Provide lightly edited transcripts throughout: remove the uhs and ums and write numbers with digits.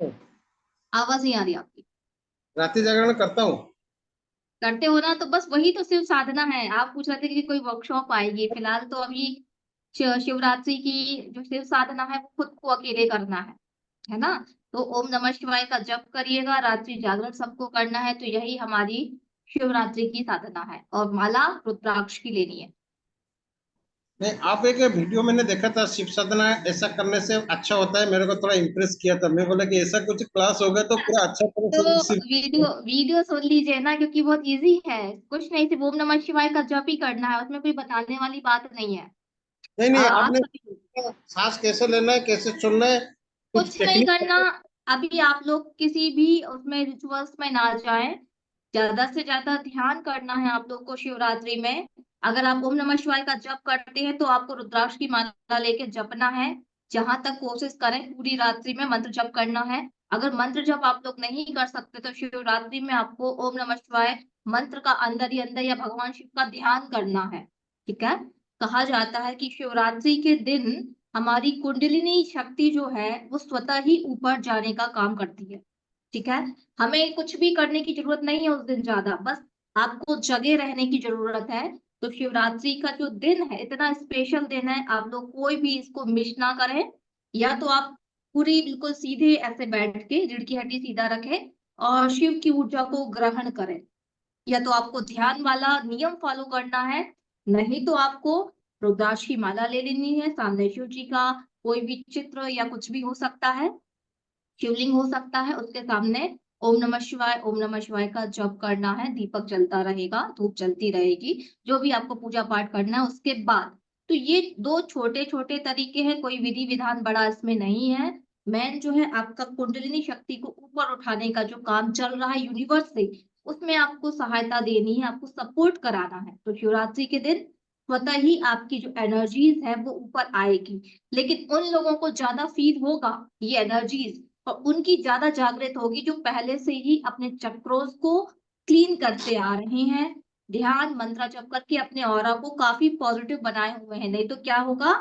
हूँ। आवाज नहीं आ रही आपकी। रात्रि जागरण करता हूँ। करते हो ना, तो बस वही तो सिर्फ साधना है। आप पूछ रहे थे कि कोई वर्कशॉप आएगी, फिलहाल तो अभी शिवरात्रि की जो शिव साधना है वो खुद को अकेले करना है ना। तो ओम नमः शिवाय का जप करिएगा, रात्रि जागरण सबको करना है, तो यही हमारी शिवरात्रि की साधना है। और माला रुद्राक्ष की लेनी है। नहीं, आप एक वीडियो मैंने देखा था, शिव साधना ऐसा करने से अच्छा होता है, मेरे को थोड़ा इम्प्रेस किया था। मैं बोला कि ऐसा कुछ क्लास होगा तो पूरा अच्छा तरह तो से वीडियो वीडियो सुन लीजिए ना, क्योंकि बहुत इजी है। कुछ नहीं, सिर्फ ओम नमः शिवाय का जप ही करना है, उसमें कोई बताने वाली बात नहीं है। नहीं नहीं, आपने आप सांस कैसे लेना है, कैसे छोड़ना है, कुछ कुछ नहीं करना। टेक्निक। अभी आप लोग किसी भी उसमें रिचुअल्स में ना जाएं। ज्यादा से ज्यादा ध्यान करना है आप लोग को शिवरात्रि में। अगर आप ओम नमः शिवाय का जप करते हैं तो आपको रुद्राक्ष की माला लेके जपना है। जहां तक कोशिश करें पूरी रात्रि में मंत्र जप करना है। अगर मंत्र जप आप लोग नहीं कर सकते तो शिवरात्रि में आपको ओम नमः शिवाय मंत्र का अंदर ही अंदर या भगवान शिव का ध्यान करना है। ठीक है। कहा जाता है कि शिवरात्रि के दिन हमारी कुंडलिनी शक्ति जो है वो स्वतः ही ऊपर जाने का काम करती है। ठीक है। हमें कुछ भी करने की जरूरत नहीं है उस दिन ज्यादा, बस आपको जगे रहने की जरूरत है। तो शिवरात्रि का जो दिन है इतना स्पेशल दिन है, आप लोग कोई भी इसको मिस ना करें। या तो आप पूरी बिल्कुल सीधे ऐसे बैठ के रीढ़ की हड्डी सीधा रखें और शिव की ऊर्जा को ग्रहण करें। या तो आपको ध्यान वाला नियम फॉलो करना है, नहीं तो आपको रुद्राक्ष की माला ले लेनी है। सामने शिव जी का कोई भी चित्र या कुछ भी हो सकता है, शिवलिंग हो सकता है, उसके सामने ओम नमः शिवाय का जप करना है। दीपक जलता रहेगा, धूप जलती रहेगी, जो भी आपको पूजा पाठ करना है उसके बाद। तो ये दो छोटे छोटे तरीके हैं, कोई विधि विधान बड़ा इसमें नहीं है। मेन जो है आपका कुंडलिनी शक्ति को ऊपर उठाने का जो काम चल रहा है यूनिवर्स से, उसमें आपको सहायता देनी है, आपको सपोर्ट कराना है। तो शिवरात्रि के दिन स्वतः ही आपकी जो एनर्जीज है वो ऊपर आएगी। लेकिन उन लोगों को ज्यादा फील होगा ये एनर्जीज, और उनकी ज्यादा जागृत होगी जो पहले से ही अपने चक्रों को क्लीन करते आ रहे हैं, ध्यान मंत्र जप करके अपने ऑरा को काफी पॉजिटिव बनाए हुए हैं। नहीं तो क्या होगा,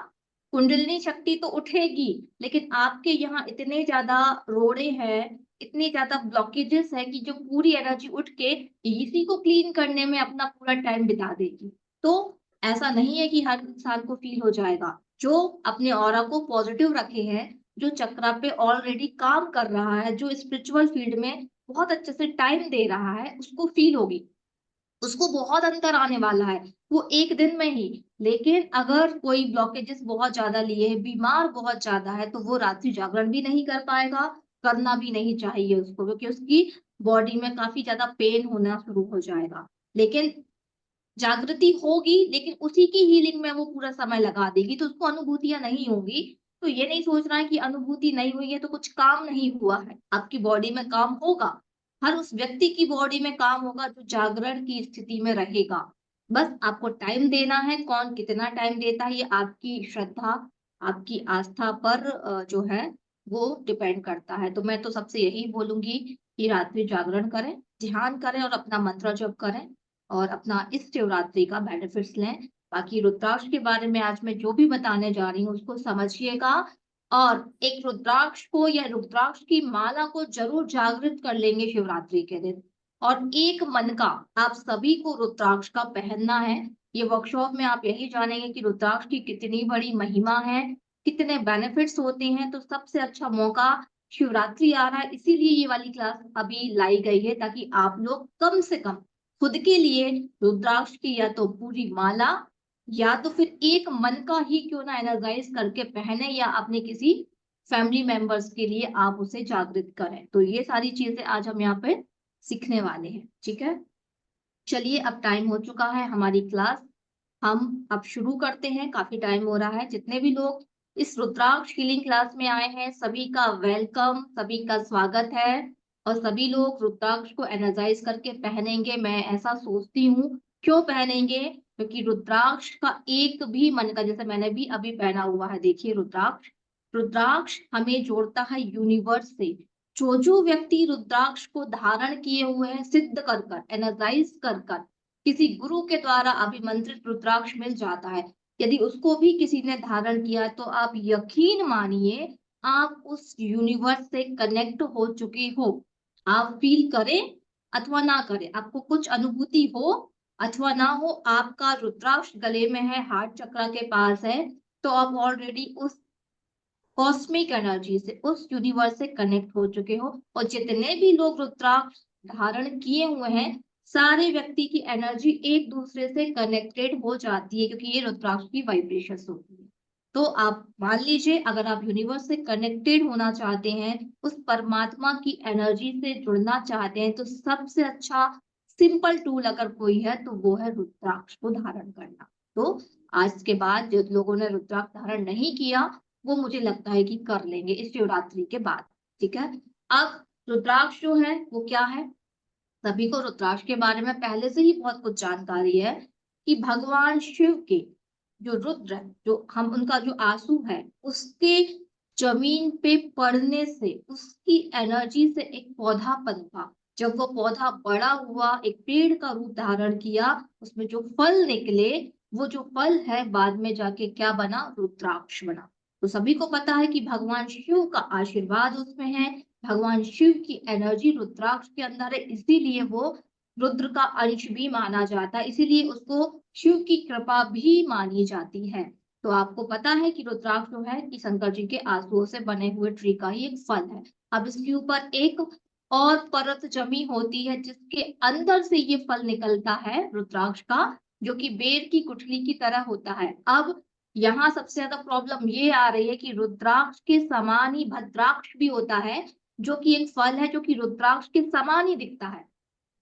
कुंडलिनी शक्ति तो उठेगी, लेकिन आपके यहाँ इतने ज्यादा रोड़े हैं, इतनी ज्यादा ब्लॉकेजेस है कि जो पूरी एनर्जी उठ के इसी को क्लीन करने में अपना पूरा टाइम बिता देगी। तो ऐसा नहीं है कि हर इंसान को फील हो जाएगा। जो अपने ऑरा को पॉजिटिव रखे हैं, जो चक्रा पे ऑलरेडी काम कर रहा है, जो स्पिरिचुअल फील्ड में बहुत अच्छे से टाइम दे रहा है, उसको फील होगी, उसको बहुत अंतर आने वाला है वो एक दिन में ही। लेकिन अगर कोई ब्लॉकेजेस बहुत ज्यादा लिए है, बीमार बहुत ज्यादा है, तो वो रात्रि जागरण भी नहीं कर पाएगा, करना भी नहीं चाहिए उसको, क्योंकि उसकी बॉडी में काफी ज्यादा पेन होना शुरू हो जाएगा। लेकिन जागृति होगी, लेकिन उसी की हीलिंग में वो पूरा समय लगा देगी, तो उसको अनुभूतियां नहीं होंगी। तो ये नहीं सोचना है कि अनुभूति नहीं हुई है तो कुछ काम नहीं हुआ है, आपकी बॉडी में काम होगा। हर उस व्यक्ति की बॉडी में काम होगा जो जागरण की स्थिति में रहेगा। बस आपको टाइम देना है, कौन कितना टाइम देता है ये आपकी श्रद्धा, आपकी आस्था पर जो है वो डिपेंड करता है। तो मैं तो सबसे यही बोलूंगी कि रात्रि जागरण करें, ध्यान करें और अपना मंत्र जप करें, और अपना इस शिवरात्रि का बेनिफिट्स लें। बाकी रुद्राक्ष के बारे में आज मैं जो भी बताने जा रही हूँ उसको समझिएगा। और एक रुद्राक्ष को या रुद्राक्ष की माला को जरूर जागृत कर लेंगे शिवरात्रि के दिन। और एक मन का आप सभी को रुद्राक्ष का पहनना है। ये वर्कशॉप में आप यही जानेंगे कि रुद्राक्ष की कितनी बड़ी महिमा है, कितने बेनिफिट्स होते हैं। तो सबसे अच्छा मौका शिवरात्रि आ रहा है, इसीलिए ये वाली क्लास अभी लाई गई है, ताकि आप लोग कम से कम खुद के लिए रुद्राक्ष की या तो पूरी माला या तो फिर एक मन का ही क्यों ना एनर्जाइज करके पहने, या अपने किसी फैमिली मेंबर्स के लिए आप उसे जागृत करें। तो ये सारी चीजें आज हम यहाँ पे सीखने वाले हैं। ठीक है, चलिए अब टाइम हो चुका है हमारी क्लास, हम अब शुरू करते हैं। काफी टाइम हो रहा है। जितने भी लोग इस रुद्राक्ष हीलिंग क्लास में आए हैं सभी का वेलकम, सभी का स्वागत है। और सभी लोग रुद्राक्ष को एनर्जाइज करके पहनेंगे, मैं ऐसा सोचती हूँ। क्यों पहनेंगे, क्योंकि रुद्राक्ष का एक भी मन का, जैसे मैंने भी अभी पहना हुआ है, देखिए रुद्राक्ष, रुद्राक्ष हमें जोड़ता है यूनिवर्स से। जो जो व्यक्ति रुद्राक्ष को धारण किए हुए हैं, सिद्ध कर कर, एनर्जाइज कर कर, किसी गुरु के द्वारा अभिमंत्रित रुद्राक्ष मिल जाता है, यदि उसको भी किसी ने धारण किया तो आप यकीन मानिए आप उस यूनिवर्स से कनेक्ट हो चुके हो। आप फील करें अथवा ना करें, आपको कुछ अनुभूति हो अथवा ना हो, आपका रुद्राक्ष गले में है, हार्ट चक्र के पास है, तो आप ऑलरेडी उस कॉस्मिक एनर्जी से, उस यूनिवर्स से कनेक्ट हो चुके हो। और जितने भी लोग रुद्राक्ष धारण किए हुए हैं, सारे व्यक्ति की एनर्जी एक दूसरे से कनेक्टेड हो जाती है, क्योंकि ये रुद्राक्ष की वाइब्रेशंस होती है। तो आप मान लीजिए, अगर आप यूनिवर्स से कनेक्टेड होना चाहते हैं, उस परमात्मा की एनर्जी से जुड़ना चाहते हैं, तो सबसे अच्छा सिंपल टूल अगर कोई है तो वो है रुद्राक्ष को धारण करना। तो आज के बाद जो लोगों ने रुद्राक्ष धारण नहीं किया, वो मुझे लगता है कि कर लेंगे इस शिवरात्रि के बाद। ठीक है। अब रुद्राक्ष जो है वो क्या है, सभी को रुद्राक्ष के बारे में पहले से ही बहुत कुछ जानकारी है कि भगवान शिव के जो रुद्र है, जो हम उनका जो आंसू है, उसके जमीन पे पड़ने से उसकी एनर्जी से एक पौधा पनपा। जब वो पौधा बड़ा हुआ, एक पेड़ का रूप धारण किया, उसमें जो फल निकले, वो जो फल है बाद में जाके क्या बना, रुद्राक्ष बना। तो सभी को पता है कि भगवान शिव का आशीर्वाद उसमें है, भगवान शिव की एनर्जी रुद्राक्ष के अंदर है, इसीलिए वो रुद्र का अंश भी माना जाता है, इसीलिए उसको शिव की कृपा भी मानी जाती है। तो आपको पता है कि रुद्राक्ष जो है कि शंकर जी के आंसुओं से बने हुए ट्री का ही एक फल है। अब इसके ऊपर एक और परत जमी होती है, जिसके अंदर से ये फल निकलता है रुद्राक्ष का, जो कि बेर की गुठली की तरह होता है। अब यहाँ सबसे ज्यादा प्रॉब्लम ये आ रही है कि रुद्राक्ष के समान ही भद्राक्ष भी होता है, जो कि एक फल है, जो कि रुद्राक्ष के समान ही दिखता है।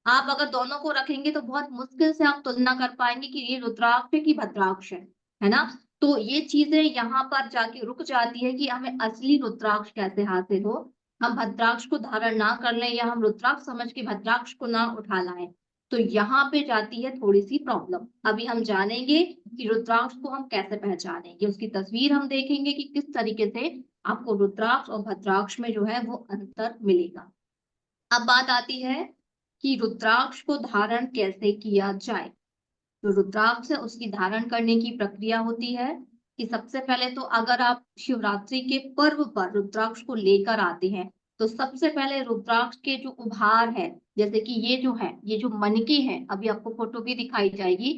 आप अगर दोनों को रखेंगे तो बहुत मुश्किल से आप तुलना कर पाएंगे कि ये रुद्राक्ष है कि भद्राक्ष है ना। तो ये चीजें यहाँ पर जाके रुक जाती है कि हमें असली रुद्राक्ष कैसे हासिल हो। हम भद्राक्ष को धारण ना कर लें, या हम रुद्राक्ष समझ के भद्राक्ष को ना उठा लाएं, तो यहाँ पे जाती है थोड़ी सी प्रॉब्लम। अभी हम जानेंगे कि रुद्राक्ष को हम कैसे पहचानेंगे, उसकी तस्वीर हम देखेंगे कि किस तरीके से आपको रुद्राक्ष और भद्राक्ष में जो है वो अंतर मिलेगा। अब बात आती है कि रुद्राक्ष को धारण कैसे किया जाए। जो रुद्राक्ष है उसकी धारण करने की प्रक्रिया होती है कि सबसे पहले तो अगर आप शिवरात्रि के पर्व पर रुद्राक्ष को लेकर आते हैं, तो सबसे पहले रुद्राक्ष के जो उपहार है, जैसे कि ये जो है, ये जो मनके हैं, अभी आपको फोटो भी दिखाई जाएगी,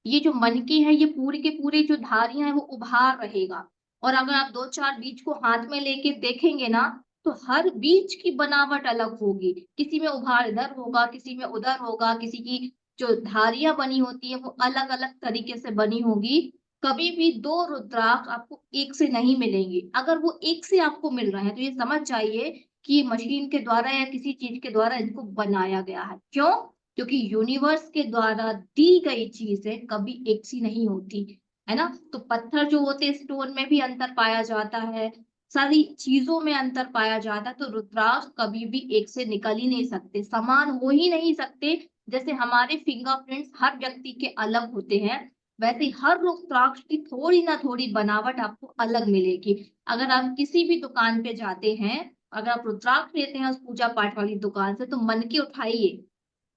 ये जो मनके है, ये पूरे के पूरे जो धारियां है वो उभार रहेगा। और अगर आप दो चार बीज को हाथ में लेके देखेंगे ना, तो हर बीज की बनावट अलग होगी, किसी में उभार इधर होगा, किसी में उधर होगा, किसी की जो धारियां बनी होती है वो अलग अलग तरीके से बनी होगी। कभी भी दो रुद्राक्ष आपको एक से नहीं मिलेंगे। अगर वो एक से आपको मिल रहे हैं तो ये समझ जाइए कि मशीन के द्वारा या किसी चीज के द्वारा इनको बनाया गया है। क्यों? क्योंकि यूनिवर्स के द्वारा दी गई चीजें कभी एक सी नहीं होती, है ना। तो पत्थर जो होते हैं, स्टोन में भी अंतर पाया जाता है, सारी चीजों में अंतर पाया जाता है। तो रुद्राक्ष कभी भी एक से निकल ही नहीं सकते, समान हो ही नहीं सकते। जैसे हमारे फिंगरप्रिंट्स हर व्यक्ति के अलग होते हैं, वैसे हर रुद्राक्ष की थोड़ी ना थोड़ी बनावट आपको अलग मिलेगी। अगर आप किसी भी दुकान पे जाते हैं, अगर आप रुद्राक्ष लेते हैं उस पूजा पाठ वाली दुकान से, तो मन के उठाइए,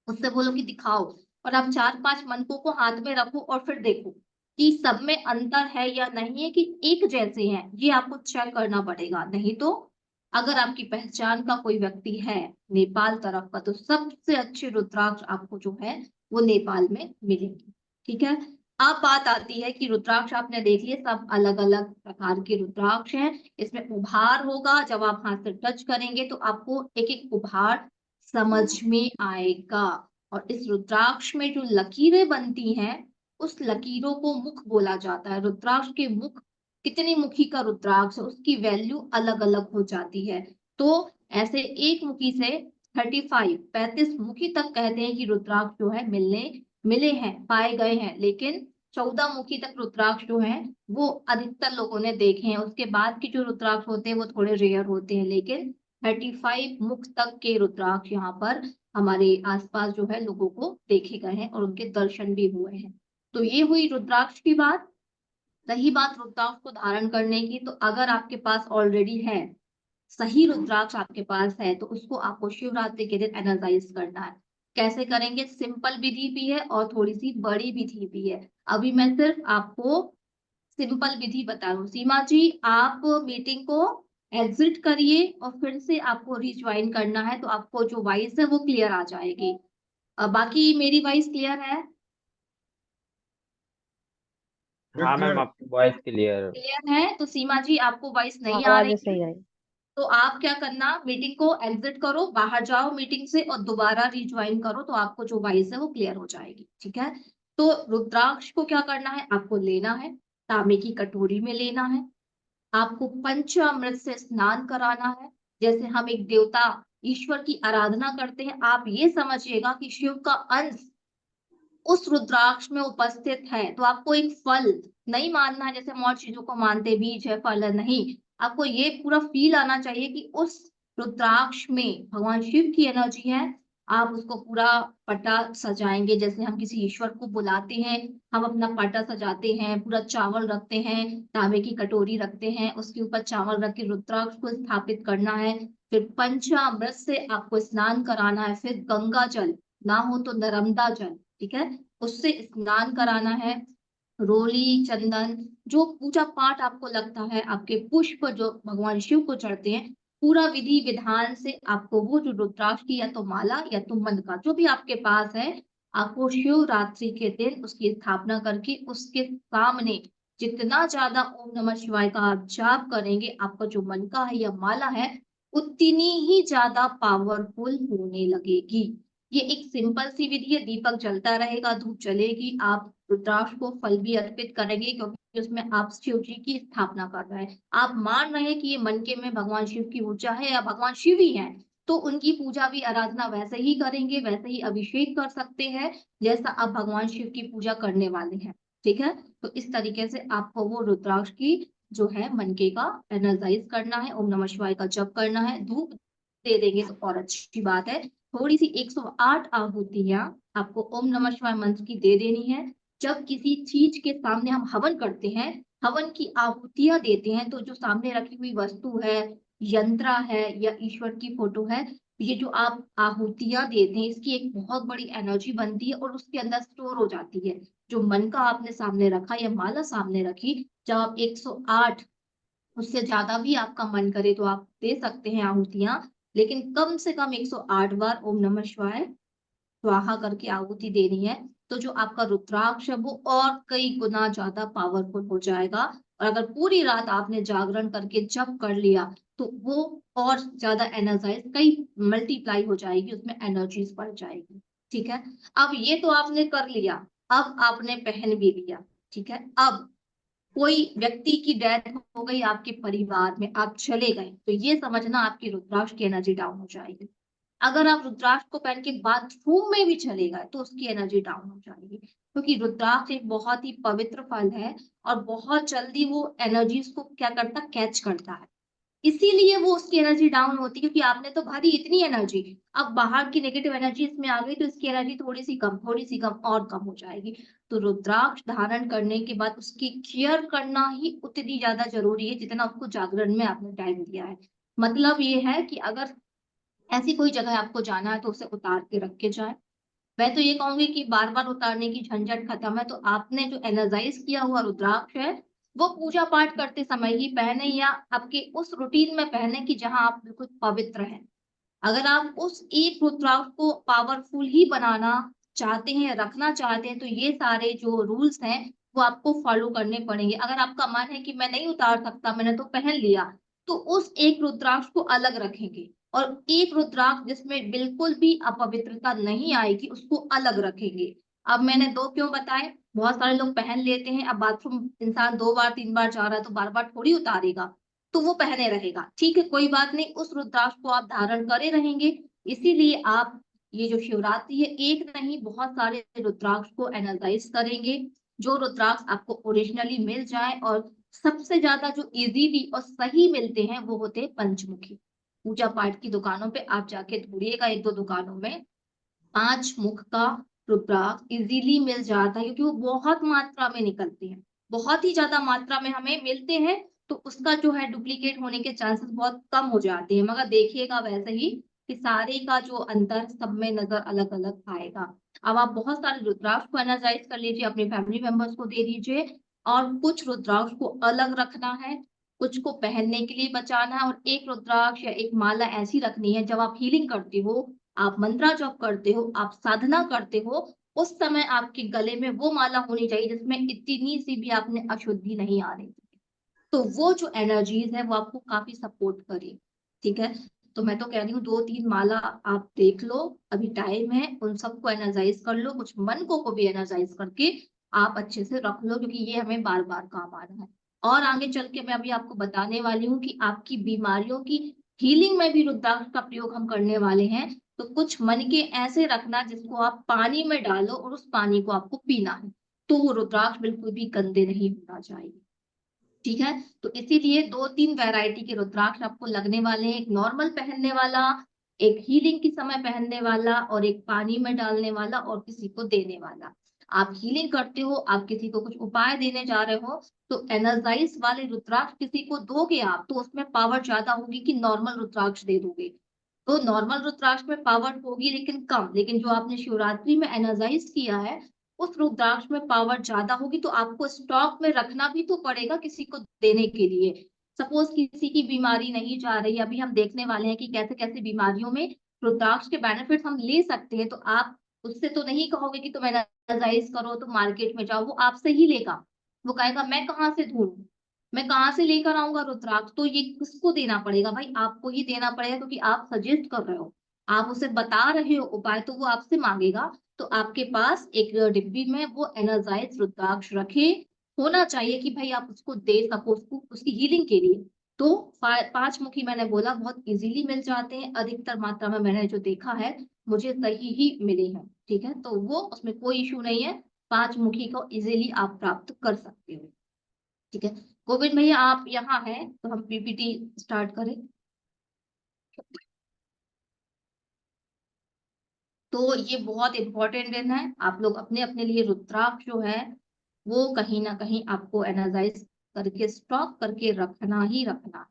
उससे बोलो कि दिखाओ, और आप चार पांच मनकों को हाथ में रखो और फिर देखो कि सब में अंतर है या नहीं है, कि एक जैसे हैं, ये आपको चेक करना पड़ेगा। नहीं तो अगर आपकी पहचान का कोई व्यक्ति है नेपाल तरफ का, तो सबसे अच्छे रुद्राक्ष आपको जो है वो नेपाल में मिलेंगे। ठीक है। अब बात आती है कि रुद्राक्ष आपने देख लिए, सब अलग अलग प्रकार के रुद्राक्ष हैं। इसमें उभार होगा, जब आप हाथ से टच करेंगे तो आपको एक एक उभार समझ में आएगा। और इस रुद्राक्ष में जो लकीरें बनती हैं, उस लकीरों को मुख बोला जाता है। रुद्राक्ष के मुख, कितनी मुखी का रुद्राक्ष है उसकी वैल्यू अलग अलग हो जाती है। तो ऐसे एक मुखी से 35 मुखी तक कहते हैं कि रुद्राक्ष जो है मिले हैं, पाए गए हैं। लेकिन 14 मुखी तक रुद्राक्ष जो है वो अधिकतर लोगों ने देखे हैं। उसके बाद के जो रुद्राक्ष होते हैं वो थोड़े रेयर होते हैं, लेकिन 35 मुख तक के रुद्राक्ष यहाँ पर हमारे आसपास जो है लोगों को देखे गए हैं और उनके दर्शन भी हुए हैं। तो ये हुई रुद्राक्ष की बात। रही बात रुद्राक्ष को धारण करने की, तो अगर आपके पास ऑलरेडी है, सही रुद्राक्ष आपके पास है, तो उसको आपको शिवरात्रि के दिन एनर्जाइज करना है। कैसे करेंगे? सिंपल विधि भी है और थोड़ी सी बड़ी विधि भी है। अभी मैं सिर्फ आपको सिंपल विधि बता रहा हूँ। सीमा जी, आप मीटिंग को एग्जिट करिए और फिर से आपको रिज्वाइन करना है, तो आपको जो वॉइस है वो क्लियर आ जाएगी। बाकी मेरी वॉइस क्लियर है? हाँ मैम, आपकी वॉइस क्लियर। क्लियर है? तो सीमा जी आपको वॉइस नहीं आ आवाज रही सही आई। तो आप क्या करना, मीटिंग को एग्जिट करो, बाहर जाओ मीटिंग से और दोबारा रिज्वाइन करो, तो आपको जो वॉइस है वो क्लियर हो जाएगी। ठीक है, तो रुद्राक्ष को क्या करना है, आपको लेना है, तांबे की कटोरी में लेना है, आपको पंचामृत से स्नान कराना है। जैसे हम एक देवता ईश्वर की आराधना करते हैं, आप ये समझिएगा कि शिव का अंश उस रुद्राक्ष में उपस्थित है। तो आपको एक फल नहीं मानना है जैसे हम और चीजों को मानते, बीज है फल है, नहीं, आपको ये पूरा फील आना चाहिए कि उस रुद्राक्ष में भगवान शिव की एनर्जी है। आप उसको पूरा पटा सजाएंगे, जैसे हम किसी ईश्वर को बुलाते हैं, हम अपना पटा सजाते हैं, पूरा चावल रखते हैं, तांबे की कटोरी रखते हैं, उसके ऊपर चावल रख के रुद्राक्ष को स्थापित करना है। फिर पंचामृत से आपको स्नान कराना है, फिर गंगा जल, ना हो तो नर्मदा जल, ठीक है, उससे स्नान कराना है। रोली चंदन, जो पूजा पाठ आपको लगता है, आपके पुष्प जो भगवान शिव को चढ़ते हैं, पूरा विधि विधान से आपको वो जो रुद्राक्ष की या तो माला या तो मंत्र का जो भी आपके पास है, आपको शिवरात्रि के दिन उसकी स्थापना करके उसके सामने जितना ज्यादा ओम नमः शिवाय का आप जाप करेंगे, आपका जो मन का है या माला है उतनी ही ज्यादा पावरफुल होने लगेगी। ये एक सिंपल सी विधि है, दीपक जलता रहेगा, धूप जलेगी, आप रुद्राक्ष को फल भी अर्पित करेंगे क्योंकि उसमें आप शिव जी की स्थापना कर रहे हैं। आप मान रहे हैं कि ये मन के में भगवान शिव की ऊर्जा है या भगवान शिव ही है, तो उनकी पूजा भी आराधना वैसे ही करेंगे, वैसे ही अभिषेक कर सकते हैं जैसा आप भगवान शिव की पूजा करने वाले हैं। ठीक है, तो इस तरीके से आपको वो रुद्राक्ष की जो है मनके का एनर्जाइज करना है, ओम नमः शिवाय का जप करना है, धूप दे देंगे तो और अच्छी बात है। थोड़ी सी 108 आहुतियां आपको ओम नमः शिवाय मंत्र की दे देनी है। जब किसी चीज के सामने हम हवन करते हैं, हवन की आहुतियां देते हैं, तो जो सामने रखी हुई वस्तु है, यंत्र है या ईश्वर की फोटो है, ये जो आप आहुतियां देते हैं इसकी एक बहुत बड़ी एनर्जी बनती है और उसके अंदर स्टोर हो जाती है। जो मन का आपने सामने रखा या माला सामने रखी, जब आप 108, उससे ज्यादा भी आपका मन करे तो आप दे सकते हैं आहुतियां, लेकिन कम से कम 108 बार ओम नमः शिवाय स्वाहा करके आहुति देनी है। तो जो आपका रुद्राक्ष है वो और कई गुना ज्यादा पावरफुल हो जाएगा। और अगर पूरी रात आपने जागरण करके जप कर लिया तो वो और ज्यादा एनर्जाइज कई मल्टीप्लाई हो जाएगी, उसमें एनर्जीज बढ़ जाएगी। ठीक है, अब ये तो आपने कर लिया, अब आपने पहन भी लिया। ठीक है, अब कोई व्यक्ति की डेथ हो गई आपके परिवार में, आप चले गए, तो ये समझना आपकी रुद्राक्ष की एनर्जी डाउन हो जाएगी। अगर आप रुद्राक्ष को पहन के बाथरूम में भी चले गए तो उसकी एनर्जी डाउन हो जाएगी, क्योंकि रुद्राक्ष एक बहुत ही पवित्र फल है और बहुत जल्दी वो एनर्जीज को क्या करता, कैच करता है, इसीलिए वो उसकी एनर्जी डाउन होती है। क्योंकि आपने तो भरी इतनी एनर्जी, अब बाहर की नेगेटिव एनर्जी इसमें आ गई तो इसकी एनर्जी थोड़ी सी कम और कम हो जाएगी। तो रुद्राक्ष धारण करने के बाद उसकी केयर करना ही उतनी ज्यादा जरूरी है जितना उसको जागरण में आपने टाइम दिया है। मतलब ये है कि अगर ऐसी कोई जगह आपको जाना है तो उसे उतार के रख के जाए। मैं तो ये कहूंगी कि बार बार उतारने की झंझट खत्म है, तो आपने जो एनर्जाइज किया हुआ रुद्राक्ष है वो पूजा पाठ करते समय ही पहने या आपके उस रूटीन में पहने कि जहां आप बिल्कुल पवित्र हैं। अगर आप उस एक रुद्राक्ष को पावरफुल ही बनाना चाहते हैं, रखना चाहते हैं, तो ये सारे जो रूल्स हैं वो आपको फॉलो करने पड़ेंगे। अगर आपका मन है कि मैं नहीं उतार सकता, मैंने तो पहन लिया, तो उस एक रुद्राक्ष को अलग रखेंगे और एक रुद्राक्ष जिसमें बिल्कुल भी अपवित्रता नहीं आएगी उसको अलग रखेंगे। अब मैंने दो क्यों बताए, बहुत सारे लोग पहन लेते हैं, अब बाथरूम इंसान 2 बार 3 बार जा रहा है तो बार बार थोड़ी उतारेगा, तो वो पहने रहेगा। ठीक है, कोई बात नहीं, उस रुद्राक्ष को आप धारण करे रहेंगे। इसीलिए आप ये जो शिवरात्रि है, एक नहीं बहुत सारे रुद्राक्ष को एनर्जाइज करेंगे। जो रुद्राक्ष आपको ओरिजिनली मिल जाए, और सबसे ज्यादा जो इजीली और सही मिलते हैं वो होते हैं पंचमुखी। पूजा पाठ की दुकानों पे आप जाके ढूंढिएगा, एक दो दुकानों में 5 मुख का रुद्राक्ष इजीली मिल जाता है, क्योंकि वो बहुत मात्रा में निकलते हैं, बहुत ही ज्यादा मात्रा में हमें मिलते हैं, तो उसका जो है डुप्लीकेट होने के चांसेस बहुत कम हो जाते हैं। मगर देखिएगा वैसे ही कि सारे का जो अंतर सब में नजर अलग अलग आएगा। अब आप बहुत सारे रुद्राक्ष को एनर्जाइज कर लीजिए, अपने फैमिली मेंबर्स को दे दीजिए, और कुछ रुद्राक्ष को अलग रखना है, कुछ को पहनने के लिए बचाना है, और एक रुद्राक्ष या एक माला ऐसी रखनी है जब आप हीलिंग करते हो, आप मंत्रा जप करते हो, आप साधना करते हो, उस समय आपके गले में वो माला होनी चाहिए जिसमें इतनी सी भी आपने अशुद्धि नहीं आ रही, तो वो जो एनर्जीज है वो आपको काफी सपोर्ट करे। ठीक है, तो मैं तो कह रही हूँ 2-3 माला आप देख लो, अभी टाइम है, उन सबको एनर्जाइज कर लो, कुछ मन को भी एनर्जाइज करके आप अच्छे से रख लो, क्योंकि ये हमें बार बार काम आना है। और आगे चल के मैं अभी आपको बताने वाली हूँ कि आपकी बीमारियों की हीलिंग में भी रुद्राक्ष का प्रयोग हम करने वाले हैं। तो कुछ मन के ऐसे रखना जिसको आप पानी में डालो और उस पानी को आपको पीना है, तो वो रुद्राक्ष बिल्कुल भी गंदे नहीं होना चाहिए। ठीक है, तो इसीलिए 2-3 वैरायटी के रुद्राक्ष आपको लगने वाले हैं, एक नॉर्मल पहनने वाला, एक हीलिंग के समय पहनने वाला, और एक पानी में डालने वाला, और किसी को देने वाला। आप हीलिंग करते हो, आप किसी को कुछ उपाय देने जा रहे हो, तो एनर्जाइज वाले रुद्राक्ष किसी को दोगे आप, तो उसमें पावर ज्यादा होगी कि नॉर्मल रुद्राक्ष दे दोगे। तो नॉर्मल रुद्राक्ष में पावर होगी लेकिन कम, लेकिन जो आपने शिवरात्रि में एनर्जाइज किया है उस रुद्राक्ष में पावर ज्यादा होगी, तो आपको स्टॉक में रखना भी तो पड़ेगा किसी को देने के लिए। सपोज किसी की बीमारी नहीं जा रही, अभी हम देखने वाले हैं कि कैसे कैसे बीमारियों में रुद्राक्ष के बेनिफिट हम ले सकते हैं, तो आप उससे तो नहीं कहोगे कि तुम एनर्जाइज करो, तो मार्केट में जाओ, वो आपसे ही लेगा। वो कहेगा मैं कहाँ से ढूंढूं, मैं कहाँ से लेकर आऊंगा रुद्राक्ष, तो ये किसको देना पड़ेगा भाई, आपको ही देना पड़ेगा, क्योंकि आप सजेस्ट कर रहे हो, आप उसे बता रहे हो उपाय, तो वो आपसे मांगेगा। तो आपके पास एक डिब्बी में वो एनर्जाइज रुद्राक्ष रखे होना चाहिए कि भाई आप उसको दे सको, उसको उसकी हीलिंग के लिए। तो 5 मुखी मैंने बोला बहुत इजीली मिल जाते हैं, अधिकतर मात्रा में मैंने जो देखा है मुझे सही ही मिले हैं। ठीक है, तो वो उसमें कोई इशू नहीं है, 5 मुखी को इजीली आप प्राप्त कर सकते हो। ठीक है, गोविंद भैया आप यहाँ हैं तो हम पीपीटी स्टार्ट करें। तो ये बहुत इंपॉर्टेंट दिन है, आप लोग अपने अपने लिए रुद्राक्ष जो है वो कहीं ना कहीं आपको एनर्जाइज करके स्टॉक करके रखना ही रखना।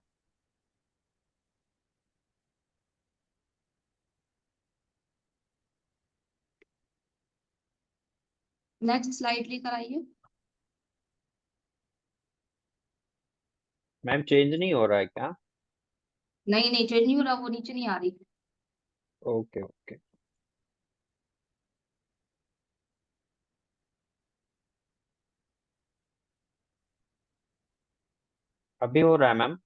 नेक्स्ट स्लाइड लेकर आइए। मैम चेंज नहीं हो रहा है क्या? नहीं नहीं, चेंज नहीं हो रहा, वो नीचे नहीं आ रही। Okay okay. अभी हो रहा है मैम?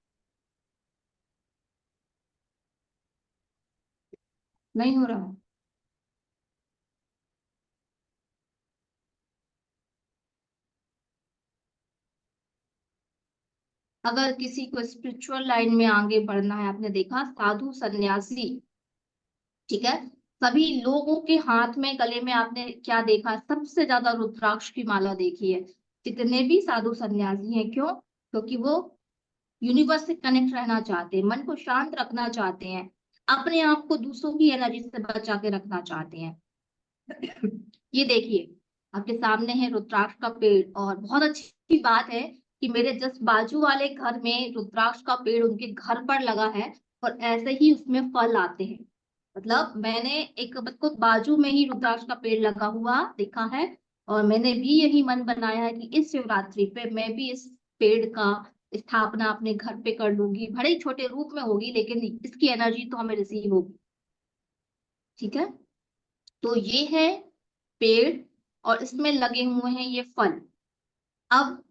नहीं हो रहा है। अगर किसी को स्पिरिचुअल लाइन में आगे बढ़ना है, आपने देखा साधु सन्यासी, ठीक है, सभी लोगों के हाथ में गले में आपने क्या देखा, सबसे ज्यादा रुद्राक्ष की माला देखी है, जितने भी साधु सन्यासी हैं। क्यों? क्योंकि वो यूनिवर्स से कनेक्ट रहना चाहते हैं, मन को शांत रखना चाहते हैं, अपने आप को दूसरों की एनर्जी से बचा के रखना चाहते हैं। ये देखिए आपके सामने है रुद्राक्ष का पेड़, और बहुत अच्छी बात है कि मेरे जस्ट बाजू वाले घर में रुद्राक्ष का पेड़ उनके घर पर लगा है, और ऐसे ही उसमें फल आते हैं। मतलब मैंने एक बिल्कुल बाजू में ही रुद्राक्ष का पेड़ लगा हुआ देखा है, और मैंने भी यही मन बनाया है कि इस शिवरात्रि पे मैं भी इस पेड़ का स्थापना अपने घर पे कर लूंगी, भले ही छोटे रूप में होगी लेकिन इसकी एनर्जी तो हमें रिसीव होगी। ठीक है, तो ये है पेड़, और इसमें लगे हुए हैं ये फल। अब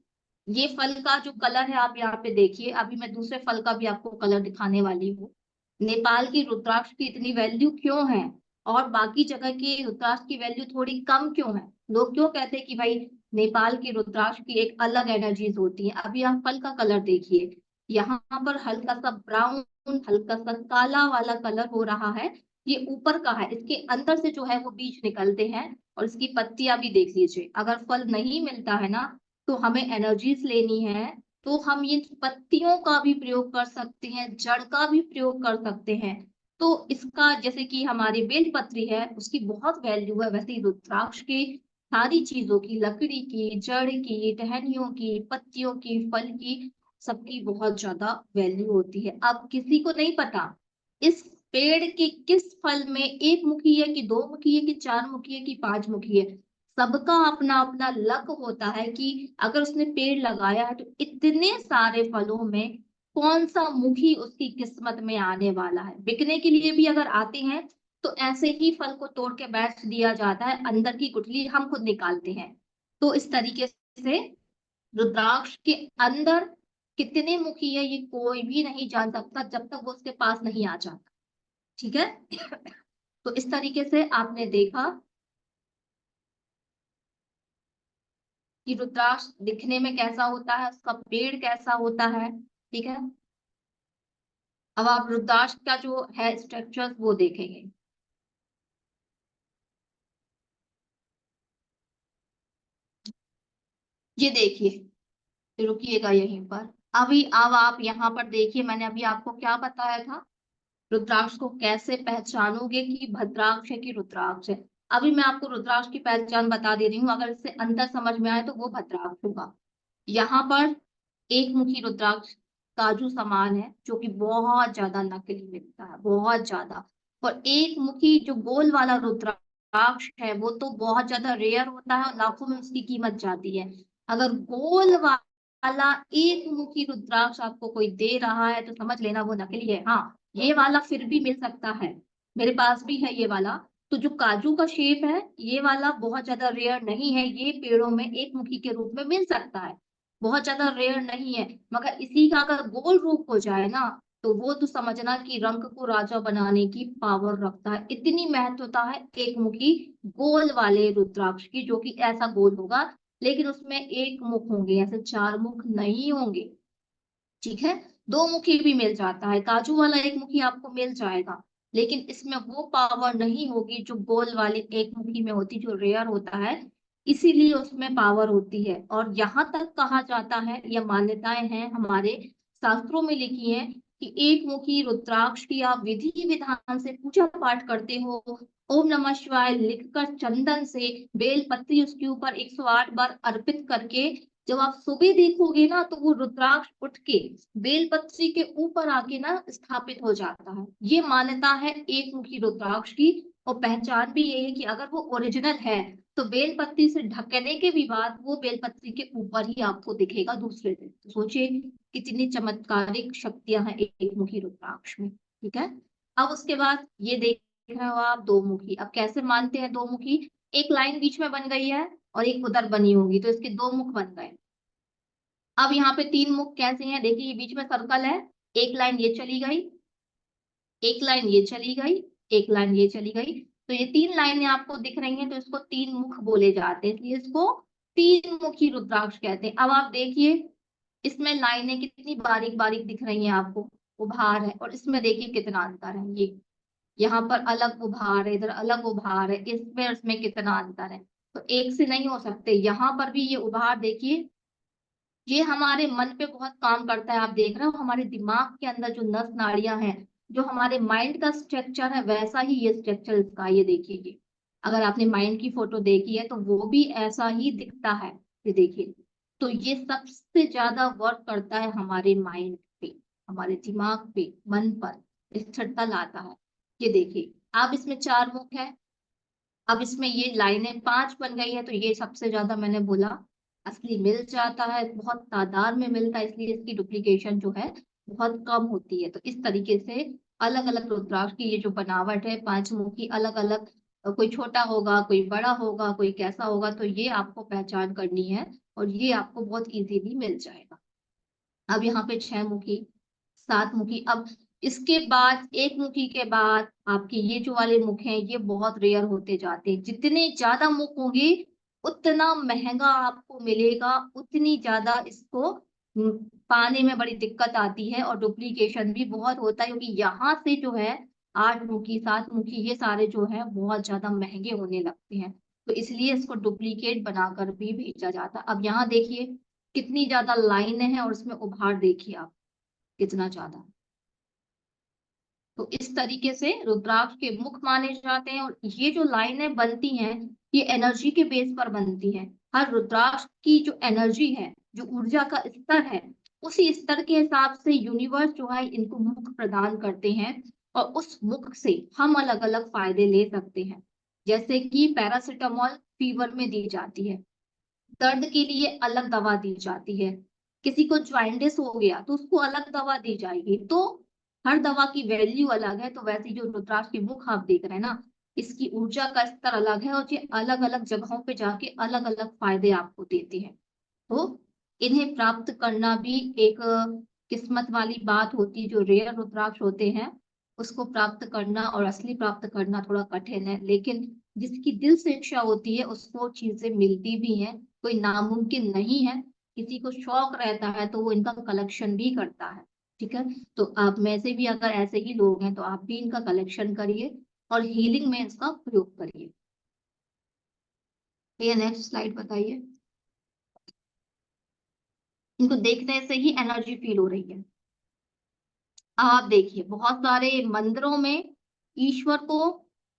ये फल का जो कलर है आप यहाँ पे देखिए, अभी मैं दूसरे फल का भी आपको कलर दिखाने वाली हूँ। नेपाल की रुद्राक्ष की इतनी वैल्यू क्यों है और बाकी जगह की रुद्राक्ष की वैल्यू थोड़ी कम क्यों है? लोग क्यों कहते हैं कि भाई नेपाल की रुद्राक्ष की एक अलग एनर्जीज होती है? अभी आप फल का कलर देखिए, यहाँ पर हल्का सा ब्राउन, हल्का सा काला वाला कलर हो रहा है, ये ऊपर का है, इसके अंदर से जो है वो बीज निकलते हैं, और इसकी पत्तियां भी देख लीजिए। अगर फल नहीं मिलता है ना, तो हमें एनर्जीज लेनी है, तो हम ये पत्तियों का भी प्रयोग कर सकते हैं, जड़ का भी प्रयोग कर सकते हैं। तो इसका जैसे कि हमारी बेलपत्री है उसकी बहुत वैल्यू है, वैसे ही रुद्राक्ष के सारी चीजों की, लकड़ी की, जड़ की, टहनियों की, पत्तियों की, फल की, सबकी बहुत ज्यादा वैल्यू होती है। अब किसी को नहीं पता इस पेड़ के किस फल में एक मुखी है कि दो मुखी है कि चार मुखी है कि पांच मुखी है, सबका अपना अपना लक होता है कि अगर उसने पेड़ लगाया है तो इतने सारे फलों में कौन सा मुखी उसकी किस्मत में आने वाला है। बिकने के लिए भी अगर आते हैं तो ऐसे ही फल को तोड़ के बेच दिया जाता है, अंदर की गुठली हम खुद निकालते हैं। तो इस तरीके से रुद्राक्ष के अंदर कितने मुखी है ये कोई भी नहीं जान सकता जब तक वो उसके पास नहीं आ जाता। ठीक है। तो इस तरीके से आपने देखा कि रुद्राक्ष दिखने में कैसा होता है, उसका पेड़ कैसा होता है। ठीक है। अब आप रुद्राक्ष का जो है स्ट्रक्चर वो देखेंगे। ये देखिए, रुकिएगा यहीं पर। अभी अब आप यहाँ पर देखिए, मैंने अभी आपको क्या बताया था, रुद्राक्ष को कैसे पहचानोगे कि भद्राक्ष है कि रुद्राक्ष है। अभी मैं आपको रुद्राक्ष की पहचान बता दे रही हूँ, अगर इससे अंतर समझ में आए तो वो भद्राक्ष होगा। यहाँ पर एक मुखी रुद्राक्ष काजू समान है, जो कि बहुत ज्यादा नकली मिलता है, बहुत ज्यादा। और एक मुखी जो गोल वाला रुद्राक्ष है वो तो बहुत ज्यादा रेयर होता है और लाखों में उसकी कीमत जाती है। अगर गोल वाला एक मुखी रुद्राक्ष आपको कोई दे रहा है तो समझ लेना वो नकली है। हाँ, ये वाला फिर भी मिल सकता है, मेरे पास भी है ये वाला। तो जो काजू का शेप है ये वाला बहुत ज्यादा रेयर नहीं है, ये पेड़ों में एक मुखी के रूप में मिल सकता है, बहुत ज्यादा रेयर नहीं है। मगर इसी का अगर गोल रूप हो जाए ना तो वो तो समझना कि रंग को राजा बनाने की पावर रखता है। इतनी महत्वता है एक मुखी गोल वाले रुद्राक्ष की, जो कि ऐसा गोल होगा लेकिन उसमें एक मुख होंगे, ऐसे चार मुख नहीं होंगे। ठीक है। दो मुखी भी मिल जाता है, काजू वाला एक मुखी आपको मिल जाएगा, लेकिन इसमें वो पावर नहीं होगी जो गोल वाले एक मुखी में होती, जो रेयर होता है, इसीलिए उसमें पावर होती है। और यहाँ तक कहा जाता है, यह मान्यताएं हैं हमारे शास्त्रों में लिखी हैं कि एक मुखी रुद्राक्ष की आप विधि विधान से पूजा पाठ करते हो, ओम नमः शिवाय लिखकर चंदन से बेल पत्ती उसके ऊपर 108 बार अर्पित करके जब आप सुबह देखोगे ना तो वो रुद्राक्ष उठ के बेलपत्री के ऊपर आके ना स्थापित हो जाता है। ये मान्यता है एक मुखी रुद्राक्ष की। और पहचान भी ये है कि अगर वो ओरिजिनल है तो बेलपत्ती से ढकने के भी बाद वो बेलपत्री के ऊपर ही आपको दिखेगा दूसरे दिन। तो सोचिए कितनी चमत्कारिक शक्तियां हैं एक मुखी रुद्राक्ष में। ठीक है। अब उसके बाद ये देख रहे हो आप दो मुखी। अब कैसे मानते हैं दो मुखी, एक लाइन बीच में बन गई है और एक उधर बनी होगी तो इसके दो मुख बन गए। अब यहाँ पे तीन मुख कैसे हैं, देखिए ये बीच में सर्कल है, एक लाइन ये चली गई, एक लाइन ये चली गई, एक लाइन ये चली गई, तो ये तीन लाइनें आपको दिख रही हैं तो इसको तीन मुख बोले जाते हैं, इसलिए इसको तीन मुखी रुद्राक्ष कहते हैं। अब आप देखिए इसमें लाइनें कितनी बारीक बारीक दिख रही हैं आपको, उभार है, और इसमें देखिए कितना अंतर है। ये यहाँ पर अलग उभार है, इधर अलग उभार है, इसमें और इसमें कितना अंतर है। तो एक से नहीं हो सकते। यहाँ पर भी ये उभार देखिए, ये हमारे मन पे बहुत काम करता है। आप देख रहे हो हमारे दिमाग के अंदर जो नस नाड़ियां हैं, जो हमारे माइंड का स्ट्रक्चर है, वैसा ही ये स्ट्रक्चर इसका। ये देखिए, ये अगर आपने माइंड की फोटो देखी है तो वो भी ऐसा ही दिखता है। ये देखिए, तो ये सबसे ज्यादा वर्क करता है हमारे माइंड पे, हमारे दिमाग पे, मन पर स्थिरता लाता है। ये देखिए, अब इसमें चार मुख है, अब इसमें ये लाइनें पांच बन गई है, तो ये सबसे ज्यादा मैंने बोला असली मिल जाता है, बहुत तादाद में मिलता है, इसलिए इसकी डुप्लीकेशन जो है बहुत कम होती है। तो इस तरीके से अलग अलग रुद्राक्ष की ये जो बनावट है पांच मुख की अलग अलग, कोई छोटा होगा, कोई बड़ा होगा, कोई कैसा होगा, तो ये आपको पहचान करनी है और ये आपको बहुत इजीली मिल जाएगा। अब यहाँ पे छह मुखी, सात मुखी, अब इसके बाद एक मुखी के बाद आपके ये जो वाले मुख हैं ये बहुत रेयर होते जाते हैं। जितने ज्यादा मुख होंगे उतना महंगा आपको मिलेगा, उतनी ज्यादा इसको पाने में बड़ी दिक्कत आती है और डुप्लीकेशन भी बहुत होता है, क्योंकि यहाँ से जो है आठ मुखी सात मुखी ये सारे जो है बहुत ज्यादा महंगे होने लगते हैं। तो इसलिए इसको डुप्लीकेट बनाकर भी भेजा जाता है। अब यहाँ देखिए कितनी ज्यादा लाइन है और उसमें उभार देखिए आप कितना ज्यादा। तो इस तरीके से रुद्राक्ष के मुख माने जाते हैं। और ये जो लाइनें बनती हैं ये एनर्जी के बेस पर बनती हैं। हर रुद्राक्ष की जो एनर्जी है, जो ऊर्जा का स्तर है, उसी स्तर के हिसाब से यूनिवर्स जो है इनको मुख प्रदान करते हैं और उस मुख से हम अलग अलग फायदे ले सकते हैं। जैसे कि पैरासिटामोल फीवर में दी जाती है, दर्द के लिए अलग दवा दी जाती है, किसी को ज्वाइंटिस हो गया तो उसको अलग दवा दी जाएगी। तो हर दवा की वैल्यू अलग है। तो वैसे जो रुद्राक्ष की मुख आप देख रहे हैं ना, इसकी ऊर्जा का स्तर अलग है और ये अलग अलग जगहों पे जाके अलग अलग फायदे आपको देते हैं। तो इन्हें प्राप्त करना भी एक किस्मत वाली बात होती है। जो रेयर रुद्राक्ष होते हैं उसको प्राप्त करना और असली प्राप्त करना थोड़ा कठिन है, लेकिन जिसकी दिल से इच्छा होती है उसको चीजें मिलती भी हैं। कोई नामुमकिन नहीं है। किसी को शौक रहता है तो वो इनका कलेक्शन भी करता है। ठीक है, तो आप में से भी अगर ऐसे ही लोग हैं तो आप भी इनका कलेक्शन करिए और हीलिंग में इसका प्रयोग करिए। ये नेक्स्ट स्लाइड बताइए। इनको देखने से ही एनर्जी फील हो रही है। आप देखिए बहुत सारे मंदिरों में ईश्वर को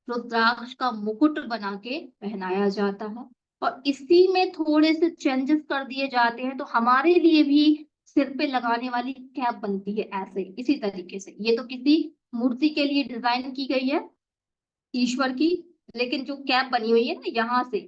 रुद्राक्ष का मुकुट बना के पहनाया जाता है और इसी में थोड़े से चेंजेस कर दिए जाते हैं। तो हमारे लिए भी सिर पे लगाने वाली कैप बनती है ऐसे इसी तरीके से। ये तो किसी मूर्ति के लिए डिजाइन की गई है ईश्वर की, लेकिन जो कैप बनी हुई है ना यहाँ से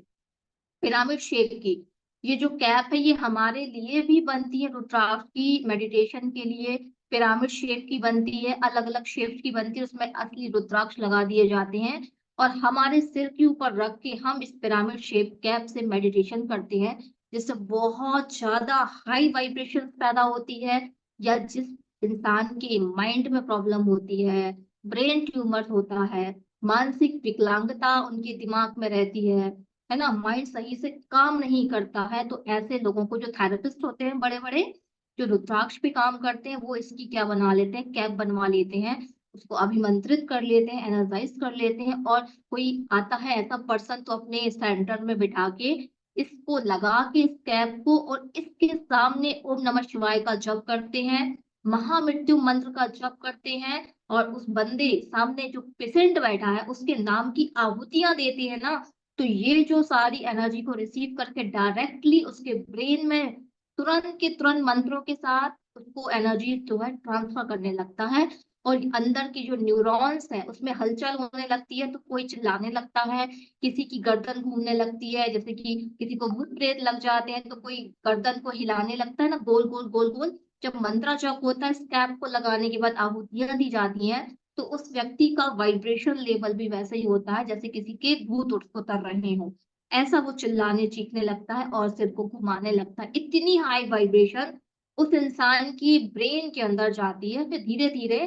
पिरामिड शेप की, ये जो कैप है ये हमारे लिए भी बनती है। रुद्राक्ष की मेडिटेशन के लिए पिरामिड शेप की बनती है, अलग अलग शेप की बनती है, उसमें असली रुद्राक्ष लगा दिए जाते हैं और हमारे सिर के ऊपर रख के हम इस पिरामिड शेप कैप से मेडिटेशन करते हैं, जिससे बहुत ज्यादा हाई वाइब्रेशन पैदा होती है। या जिस इंसान के माइंड में प्रॉब्लम होती है, ब्रेन ट्यूमर होता है, मानसिक विकलांगता उनके दिमाग में रहती है ना, माइंड सही से काम नहीं करता है, तो ऐसे लोगों को जो थेरेपिस्ट होते हैं बड़े बड़े जो रुद्राक्ष पे काम करते हैं वो इसकी क्या बना लेते हैं, कैप बनवा लेते हैं, उसको अभिमंत्रित कर लेते हैं, एनर्जाइज कर लेते हैं। और कोई आता है ऐसा पर्सन तो अपने सेंटर में बिठा के इसको लगा के इस कैप को और इसके सामने ओम नमः शिवाय का जप करते हैं, महामृत्यु मंत्र का जप करते हैं और उस बंदे सामने जो पेशेंट बैठा है उसके नाम की आहुतियां देते हैं ना, तो ये जो सारी एनर्जी को रिसीव करके डायरेक्टली उसके ब्रेन में तुरंत के तुरंत मंत्रों के साथ उसको एनर्जी जो है ट्रांसफर करने लगता है और अंदर की जो न्यूरॉन्स है उसमें हलचल होने लगती है। तो कोई चिल्लाने लगता है, किसी की गर्दन घूमने लगती है, जैसे कि किसी को भूत प्रेत लग जाते हैं तो कोई गर्दन को हिलाने लगता है ना, गोल गोल गोल गोल। जब मंत्रा जप होता है स्कैप को लगाने के बाद आहुतियां दी जाती हैं तो उस व्यक्ति का वाइब्रेशन लेवल भी वैसे ही होता है जैसे किसी के भूत उतर रहे हो। ऐसा वो चिल्लाने चीखने लगता है और सिर को घुमाने लगता है। इतनी हाई वाइब्रेशन उस इंसान की ब्रेन के अंदर जाती है। फिर धीरे धीरे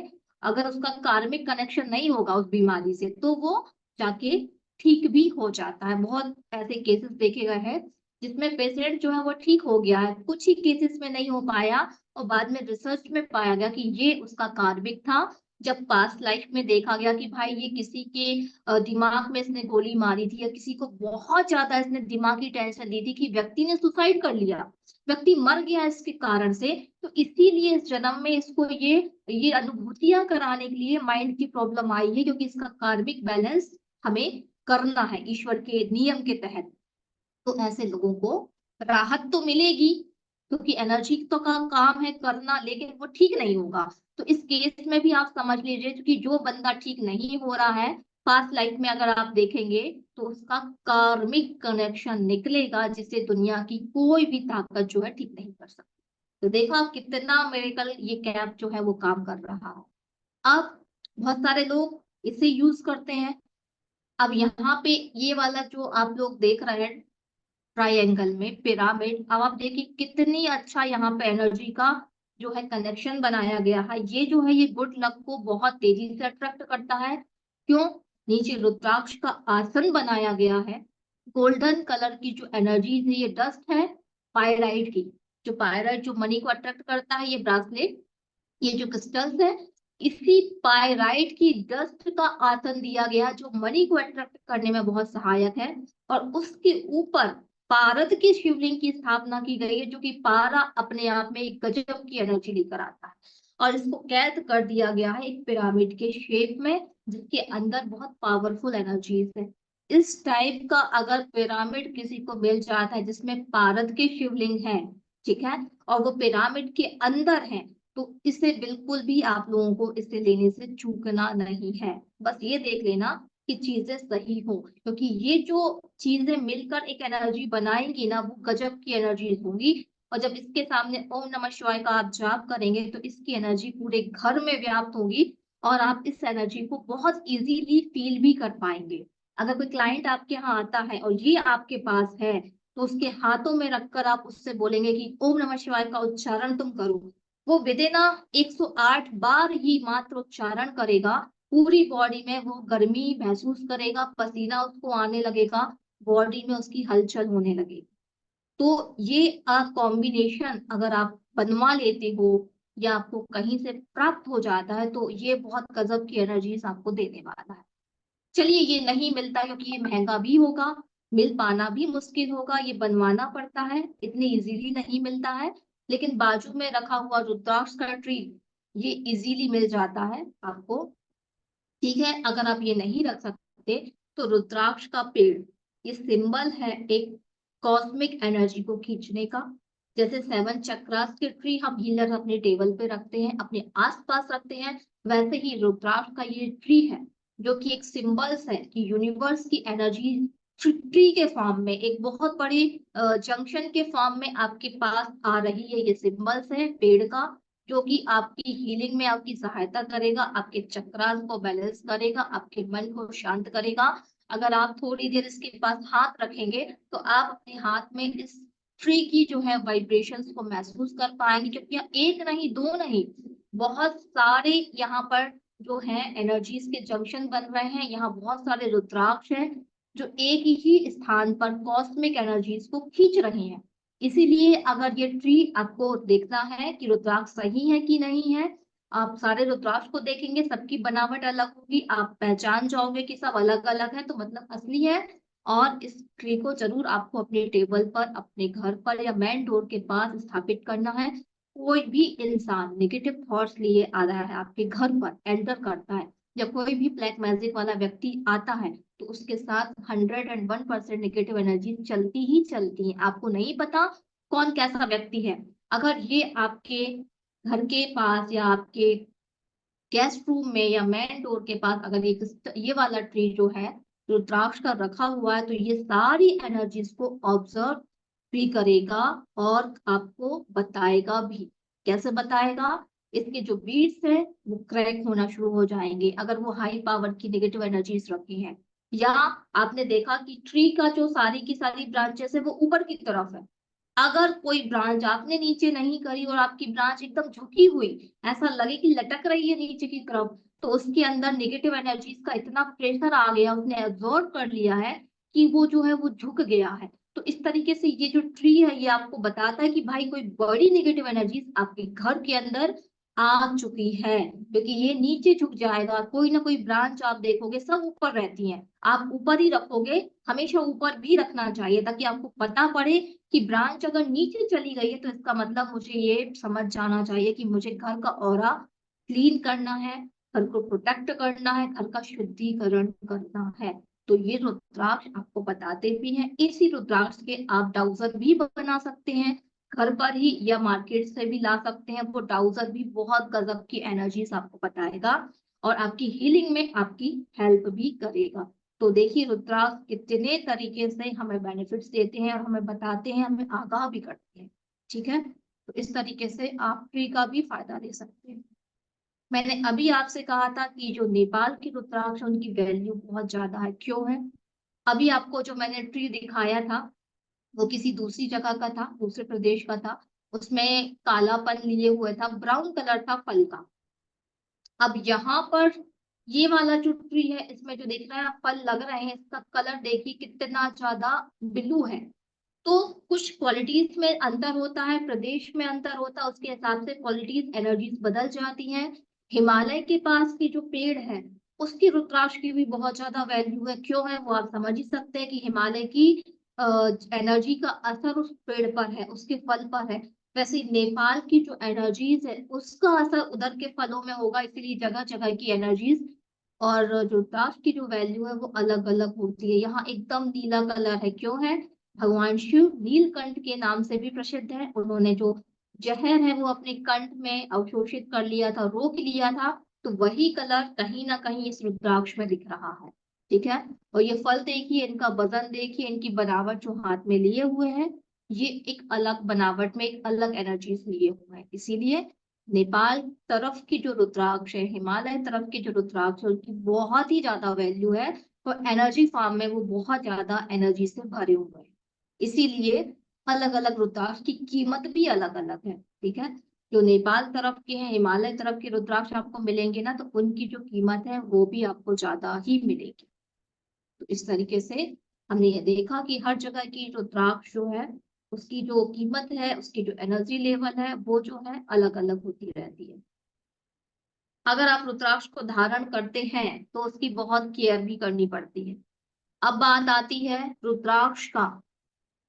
अगर उसका कार्मिक कनेक्शन नहीं होगा उस बीमारी से तो वो जाके ठीक भी हो जाता है। बहुत ऐसे केसेस देखे गए हैं जिसमें पेशेंट जो है वो ठीक हो गया है, कुछ ही केसेस में नहीं हो पाया और बाद में रिसर्च में पाया गया कि ये उसका कार्मिक था। जब पास्ट लाइफ में देखा गया कि भाई ये किसी के दिमाग में इसने गोली मारी थी या किसी को बहुत ज्यादा इसने दिमागी टेंशन दी थी कि व्यक्ति ने सुसाइड कर लिया, व्यक्ति मर गया इसके कारण से, तो इसीलिए इस जन्म में इसको ये अनुभूतियां कराने के लिए माइंड की प्रॉब्लम आई है, क्योंकि इसका कार्मिक बैलेंस हमें करना है ईश्वर के नियम के तहत। तो ऐसे लोगों को राहत तो मिलेगी क्योंकि एनर्जी तो का काम है करना, लेकिन वो ठीक नहीं होगा। तो इस केस में भी आप समझ लीजिए कि जो बंदा ठीक नहीं हो रहा है पास्ट लाइफ में अगर आप देखेंगे तो उसका कार्मिक कनेक्शन निकलेगा जिसे दुनिया की कोई भी ताकत जो है ठीक नहीं कर सकती। तो देखा कितना मिरेकल ये कैप जो है वो काम कर रहा है। अब बहुत सारे लोग इसे यूज करते हैं। अब यहाँ पे ये वाला जो आप लोग देख रहे हैं ट्रायंगल में पिरामिड, अब आप देखिए कितनी अच्छा यहाँ पे एनर्जी का जो है कनेक्शन बनाया गया है। ये जो है ये गुड लक को बहुत तेजी से अट्रैक्ट करता है। क्यों? नीचे रुद्राक्ष का आसन बनाया गया है, गोल्डन कलर की जो एनर्जी है ये डस्ट है पायराइट की, जो पायराइट जो मनी को अट्रैक्ट करता है, ये ब्रासलेट ये जो क्रिस्टल्स है इसी पायराइट की डस्ट का आसन दिया गया जो मनी को अट्रैक्ट करने में बहुत सहायक है। और उसके ऊपर पारद की शिवलिंग की स्थापना की गई है, जो कि पारा अपने आप में एक गजब की एनर्जी लेकर आता है और इसको कैद कर दिया गया है एक पिरामिड के शेप में जिसके अंदर बहुत पावरफुल एनर्जीज है। इस टाइप का अगर पिरामिड किसी को मिल जाता है जिसमें पारद के शिवलिंग है, ठीक है, और वो पिरामिड के अंदर है, तो इसे बिल्कुल भी आप लोगों को इसे लेने से चूकना नहीं है। बस ये देख लेना कि चीजें सही हो, क्योंकि ये जो चीजें मिलकर एक एनर्जी बनाएंगी ना, वो गजब की एनर्जी होंगी। और जब इसके सामने ओम नमः शिवाय का आप जाप करेंगे तो इसकी एनर्जी पूरे घर में व्याप्त होगी और आप इस एनर्जी को बहुत इजीली फील भी कर पाएंगे। अगर कोई क्लाइंट आपके यहाँ आता है और ये आपके पास है, तो उसके हाथों में रखकर आप उससे बोलेंगे कि ओम नमः शिवाय का उच्चारण तुम करो, वो विदिन 108 बार ही मात्र उच्चारण करेगा, पूरी बॉडी में वो गर्मी महसूस करेगा, पसीना उसको आने लगेगा, बॉडी में उसकी हलचल होने लगेगी। तो ये कॉम्बिनेशन अगर आप बनवा लेते हो या आपको कहीं से प्राप्त हो जाता है, तो ये बहुत गजब की एनर्जीज आपको देने वाला है। चलिए, ये नहीं मिलता क्योंकि ये महंगा भी होगा, मिल पाना भी मुश्किल होगा, ये बनवाना पड़ता है, इतनी इजीली नहीं मिलता है। लेकिन बाजू में रखा हुआ रुद्राक्ष का ट्री ये इजीली मिल जाता है आपको। ठीक है, अगर आप ये नहीं रख सकते तो रुद्राक्ष का पेड़ ये सिंबल है एक कॉस्मिक एनर्जी को खींचने का। जैसे 7 चक्रास के ट्री हम हीलर अपने टेबल पे रखते हैं, अपने आसपास रखते हैं, वैसे ही रुद्राक्ष का ये ट्री है जो कि एक सिंबल्स है कि यूनिवर्स की एनर्जी ट्री के फॉर्म में, एक बहुत बड़ी जंक्शन के फॉर्म में आपके पास आ रही है। ये सिंबल्स है पेड़ का, जो कि आपकी हीलिंग में आपकी सहायता करेगा, आपके चक्रास को बैलेंस करेगा, आपके मन को शांत करेगा। अगर आप थोड़ी देर इसके पास हाथ रखेंगे तो आप अपने हाथ में इस ट्री की जो है वाइब्रेशंस को महसूस कर पाएंगे, क्योंकि यहाँ एक नहीं दो नहीं, बहुत सारे यहाँ पर जो है एनर्जीज के जंक्शन बन रहे हैं। यहाँ बहुत सारे रुद्राक्ष हैं जो एक ही स्थान पर कॉस्मिक एनर्जीज को खींच रहे हैं। इसीलिए अगर ये ट्री आपको देखना है कि रुद्राक्ष सही है कि नहीं है, आप सारे रुद्राक्ष को देखेंगे, सबकी बनावट अलग होगी, आप पहचान जाओगे कि सब अलग अलग है, तो मतलब असली है। और इस ट्री को जरूर आपको अपने टेबल पर, अपने घर पर या मेन डोर के पास स्थापित करना है। कोई भी इंसान नेगेटिव थॉट्स लिए आ रहा है आपके घर पर एंटर करता है, या कोई भी ब्लैक मैजिक वाला व्यक्ति आता है, तो उसके साथ 101% नेगेटिव एनर्जी चलती ही चलती है। आपको नहीं पता कौन कैसा व्यक्ति है। अगर ये आपके घर के पास या आपके गेस्ट रूम में या मेन डोर के पास अगर ये वाला ट्री जो है रुद्राक्ष का रखा हुआ है, तो ये सारी एनर्जीज को ऑब्जर्व भी करेगा और आपको बताएगा भी। कैसे बताएगा? इसके जो बीड्स है वो क्रैक होना शुरू हो जाएंगे अगर वो हाई पावर की नेगेटिव एनर्जीज रखी हैं। या आपने देखा कि ट्री का जो सारी की सारी ब्रांचेस है वो ऊपर की तरफ है, अगर कोई ब्रांच आपने नीचे नहीं करी और आपकी ब्रांच एकदम झुकी हुई, ऐसा लगे कि लटक रही है नीचे की तरफ, तो उसके अंदर नेगेटिव एनर्जीज का इतना प्रेशर आ गया, उसने एब्जॉर्ब कर लिया है कि वो जो है वो झुक गया है। तो इस तरीके से ये जो ट्री है ये आपको बताता है कि भाई कोई बड़ी नेगेटिव एनर्जीज आपके घर के अंदर आ चुकी है, क्योंकि ये नीचे झुक जाएगा। कोई ना कोई ब्रांच आप देखोगे सब ऊपर रहती हैं, आप ऊपर ही रखोगे, हमेशा ऊपर भी रखना चाहिए ताकि आपको पता पड़े कि ब्रांच अगर नीचे चली गई है तो इसका मतलब मुझे ये समझ जाना चाहिए कि मुझे घर का ऑरा क्लीन करना है, घर को प्रोटेक्ट करना है, घर का शुद्धिकरण करना है। तो ये रुद्राक्ष आपको बताते भी हैं। इसी रुद्राक्ष के आप डाउजर भी बना सकते हैं घर पर ही, या मार्केट से भी ला सकते हैं। वो डाउजर भी बहुत गजब की एनर्जीज आपको बताएगा और आपकी हीलिंग में आपकी हेल्प भी करेगा। तो देखिए रुद्राक्ष कितने तरीके से हमें बेनिफिट्स देते हैं और हमें बताते हैं, हमें आगाह भी करते हैं। ठीक है, तो इस तरीके से आप ट्री का भी फायदा ले सकते हैं। मैंने अभी आपसे कहा था कि जो नेपाल की रुद्राक्ष है उनकी वैल्यू बहुत ज्यादा है। क्यों है? अभी आपको जो मैंने ट्री दिखाया था वो किसी दूसरी जगह का था, दूसरे प्रदेश का था, उसमें कालापन लिए हुए था, ब्राउन कलर था फल का। अब यहाँ पर ये वाला जो ट्री है इसमें जो दिख रहा है फल लग रहे हैं, इसका कलर देखिए कितना ज्यादा ब्लू है। तो कुछ क्वालिटीज में अंतर होता है, प्रदेश में अंतर होता है, उसके हिसाब से क्वालिटीज एनर्जीज बदल जाती हैं। हिमालय के पास की जो पेड़ है उसकी रुद्राक्ष की भी बहुत ज्यादा वैल्यू है। क्यों है वो आप समझ ही सकते हैं कि हिमालय की एनर्जी का असर उस पेड़ पर है, उसके फल पर है। वैसे नेपाल की जो एनर्जीज है उसका असर उधर के फलों में होगा, इसलिए जगह जगह की एनर्जीज और जो रुद्राक्ष की जो वैल्यू है वो अलग अलग होती है। यहाँ एकदम नीला कलर है, क्यों है? भगवान शिव नीलकंठ के नाम से भी प्रसिद्ध है। उन्होंने जो जहर है वो अपने कंठ में अवशोषित कर लिया था, रोक लिया था, तो वही कलर कहीं ना कहीं इस रुद्राक्ष में दिख रहा है। ठीक है। और ये फल देखिए, इनका वजन देखिए, इनकी बनावट जो हाथ में लिए हुए हैं, ये एक अलग बनावट में एक अलग एनर्जी से लिए हुए हैं। इसीलिए नेपाल तरफ की जो रुद्राक्ष है, हिमालय तरफ की जो रुद्राक्ष है, उनकी बहुत ही ज्यादा वैल्यू है। और एनर्जी फार्म में वो बहुत ज्यादा एनर्जी से भरे हुए हैं। इसीलिए अलग अलग रुद्राक्ष की कीमत भी अलग अलग है। ठीक है। जो नेपाल तरफ के हैं, हिमालय तरफ के रुद्राक्ष आपको मिलेंगे ना, तो उनकी जो कीमत है वो भी आपको ज्यादा ही मिलेगी। तो इस तरीके से हमने ये देखा कि हर जगह की रुद्राक्ष जो है, उसकी जो कीमत है, उसकी जो एनर्जी लेवल है, वो जो है अलग अलग होती रहती है। अगर आप रुद्राक्ष को धारण करते हैं तो उसकी बहुत केयर भी करनी पड़ती है। अब बात आती है रुद्राक्ष का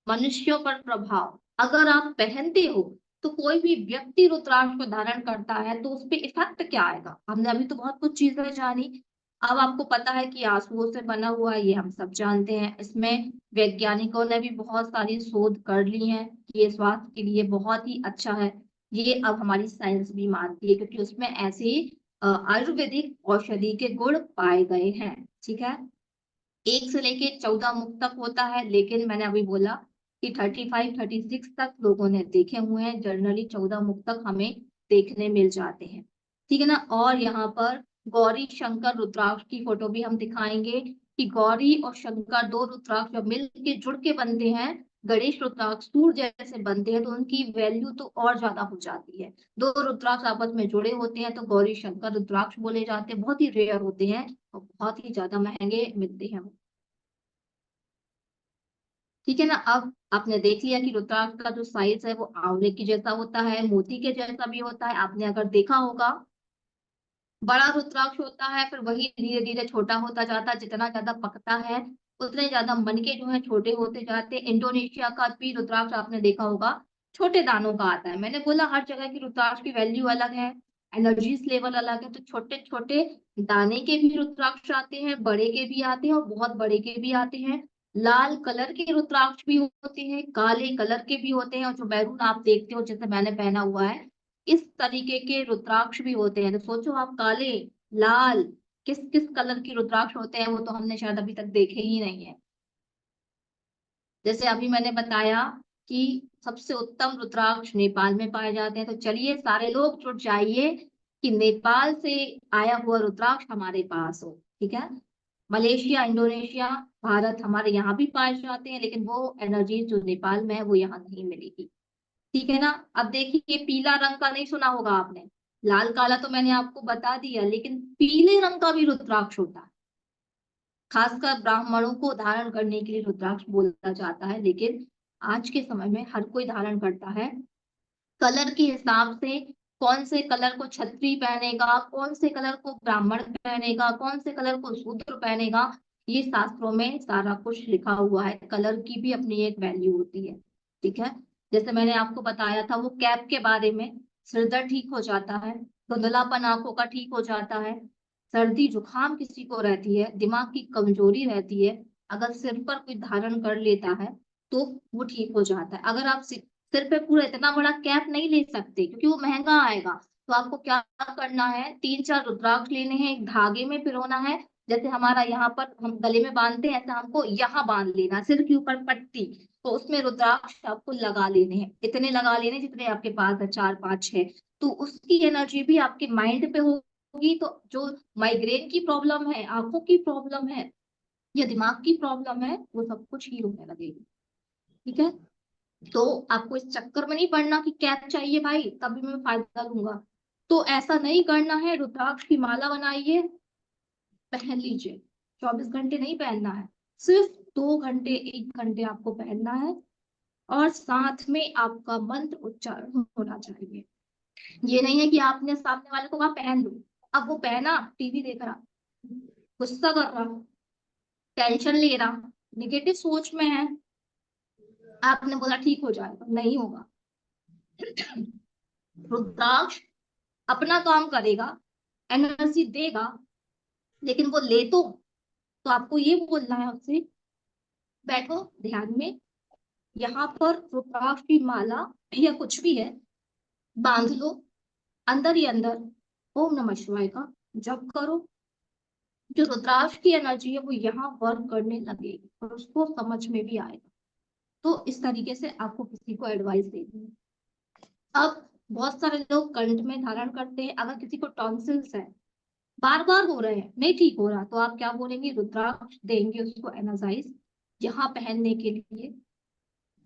मनुष्यों पर प्रभाव। अगर आप पहनते हो, तो कोई भी व्यक्ति रुद्राक्ष को धारण करता है तो उस पर इफेक्ट क्या आएगा। हमने अभी तो बहुत कुछ चीजें जानी। अब आपको पता है कि आंसुओं से बना हुआ, ये हम सब जानते हैं। इसमें वैज्ञानिकों ने भी बहुत सारी शोध कर ली है कि ये स्वास्थ्य के लिए बहुत ही अच्छा है। ये अब हमारी साइंस भी मानती है, क्योंकि उसमें ऐसे आयुर्वेदिक औषधि के गुण पाए गए हैं। ठीक है। 1 से लेके 14 मुख तक होता है, लेकिन मैंने अभी बोला कि 35-36 तक लोगों ने देखे हुए हैं। जनरली 14 मुख तक हमें देखने मिल जाते हैं। ठीक है ना। और यहाँ पर गौरी शंकर रुद्राक्ष की फोटो भी हम दिखाएंगे कि गौरी और शंकर दो रुद्राक्ष जब मिल के जुड़ के बनते हैं, गणेश रुद्राक्ष सूर्य जैसे बनते हैं, तो उनकी वैल्यू तो और ज्यादा हो जाती है। दो रुद्राक्ष आपस में जुड़े होते हैं तो गौरी शंकर रुद्राक्ष बोले जाते हैं। बहुत ही रेयर होते हैं और बहुत ही ज्यादा महंगे मिलते हैं। ठीक है ना। अब आपने देख लिया कि रुद्राक्ष का जो साइज है वो आंवले की जैसा होता है, मोती के जैसा भी होता है। आपने अगर देखा होगा, बड़ा रुद्राक्ष होता है, फिर वही धीरे धीरे छोटा होता जाता है। जितना ज्यादा पकता है, उतने ज्यादा मन के जो है छोटे होते जाते हैं। इंडोनेशिया का भी रुद्राक्ष आपने देखा होगा, छोटे दानों का आता है। मैंने बोला हर जगह की रुद्राक्ष की वैल्यू अलग है, एनर्जीज लेवल अलग है। तो छोटे छोटे दाने के भी रुद्राक्ष आते हैं, बड़े के भी आते हैं और बहुत बड़े के भी आते हैं। लाल कलर के रुद्राक्ष भी होते हैं, काले कलर के भी होते हैं, और जो मैरून आप देखते हो जैसे मैंने पहना हुआ है, इस तरीके के रुद्राक्ष भी होते हैं। तो सोचो आप, काले, लाल, किस किस कलर के रुद्राक्ष होते हैं, वो तो हमने शायद अभी तक देखे ही नहीं है। जैसे अभी मैंने बताया कि सबसे उत्तम रुद्राक्ष नेपाल में पाए जाते हैं। तो चलिए सारे लोग जुट जाइए कि नेपाल से आया हुआ रुद्राक्ष हमारे पास हो। ठीक है। मलेशिया, इंडोनेशिया, भारत हमारे यहाँ भी पाए जाते हैं, लेकिन वो एनर्जी जो नेपाल में है वो यहाँ नहीं मिलेगी। ठीक है ना। अब देखिए, पीला रंग का नहीं सुना होगा आपने। लाल काला तो मैंने आपको बता दिया, लेकिन पीले रंग का भी रुद्राक्ष होता है। खासकर ब्राह्मणों को धारण करने के लिए रुद्राक्ष बोला जाता है, लेकिन आज के समय में हर कोई धारण करता है। कलर के हिसाब से, कौन से कलर को क्षत्रिय पहनेगा, कौन से कलर को ब्राह्मण पहनेगा, कौन से कलर को शूद्र पहनेगा, ये शास्त्रों में सारा कुछ लिखा हुआ है। कलर की भी अपनी एक वैल्यू होती है। ठीक है। जैसे मैंने आपको बताया था वो कैप के बारे में, सिर दर्द ठीक हो जाता है, धुंधलापन आंखों का ठीक हो जाता है, सर्दी जुकाम किसी को रहती है, दिमाग की कमजोरी रहती है, अगर सिर पर कोई धारण कर लेता है तो वो ठीक हो जाता है। अगर आप सिर पे पूरा इतना बड़ा कैप नहीं ले सकते क्योंकि वो महंगा आएगा, तो आपको क्या करना है, 3-4 रुद्राक्ष लेने हैं, एक धागे में पिरोना है। जैसे हमारा यहाँ पर हम गले में बांधते हैं, ऐसा हमको यहाँ बांध लेना, सिर के ऊपर पट्टी, तो उसमें रुद्राक्ष आपको लगा लेने हैं। इतने लगा लेने जितने आपके पास है, 4-5-6। तो उसकी एनर्जी भी आपके माइंड पे होगी। तो जो माइग्रेन की प्रॉब्लम है, आंखों की प्रॉब्लम है या दिमाग की प्रॉब्लम है, वो सब कुछ ही होने लगेगी। ठीक है। तो आपको इस चक्कर में नहीं पड़ना कि कैप चाहिए भाई तभी मैं फायदा लूंगा। तो ऐसा नहीं करना है। रुद्राक्ष की माला बनाइए, पहन लीजिए। 24 घंटे नहीं पहनना है, सिर्फ 2 घंटे 1 घंटे आपको पहनना है। और साथ में आपका मंत्र उच्चारण होना चाहिए। ये नहीं है कि आपने सामने वाले को कहा पहन लो, अब वो पहना, टीवी देख रहा, गुस्सा कर रहा, टेंशन ले रहा, निगेटिव सोच में है, आपने बोला ठीक हो जाएगा, नहीं होगा। रुद्राक्ष अपना काम करेगा, एनर्जी देगा, लेकिन वो ले तो आपको ये बोलना है उससे, बैठो ध्यान में, यहाँ पर रुद्राक्ष की माला या कुछ भी है बांध लो, अंदर ही अंदर ओम नमः शिवाय का जप करो, जो रुद्राक्ष की एनर्जी है वो यहाँ वर्क करने लगेगी और उसको समझ में भी आएगा। तो इस तरीके से आपको किसी को एडवाइस देनी है। अब बहुत सारे लोग कंठ में धारण करते हैं। अगर किसी को टॉन्सिल्स है, बार बार हो रहे हैं, नहीं ठीक हो रहा, तो आप क्या बोलेंगे, रुद्राक्ष देंगे उसको एनर्जाइज यहाँ पहनने के लिए,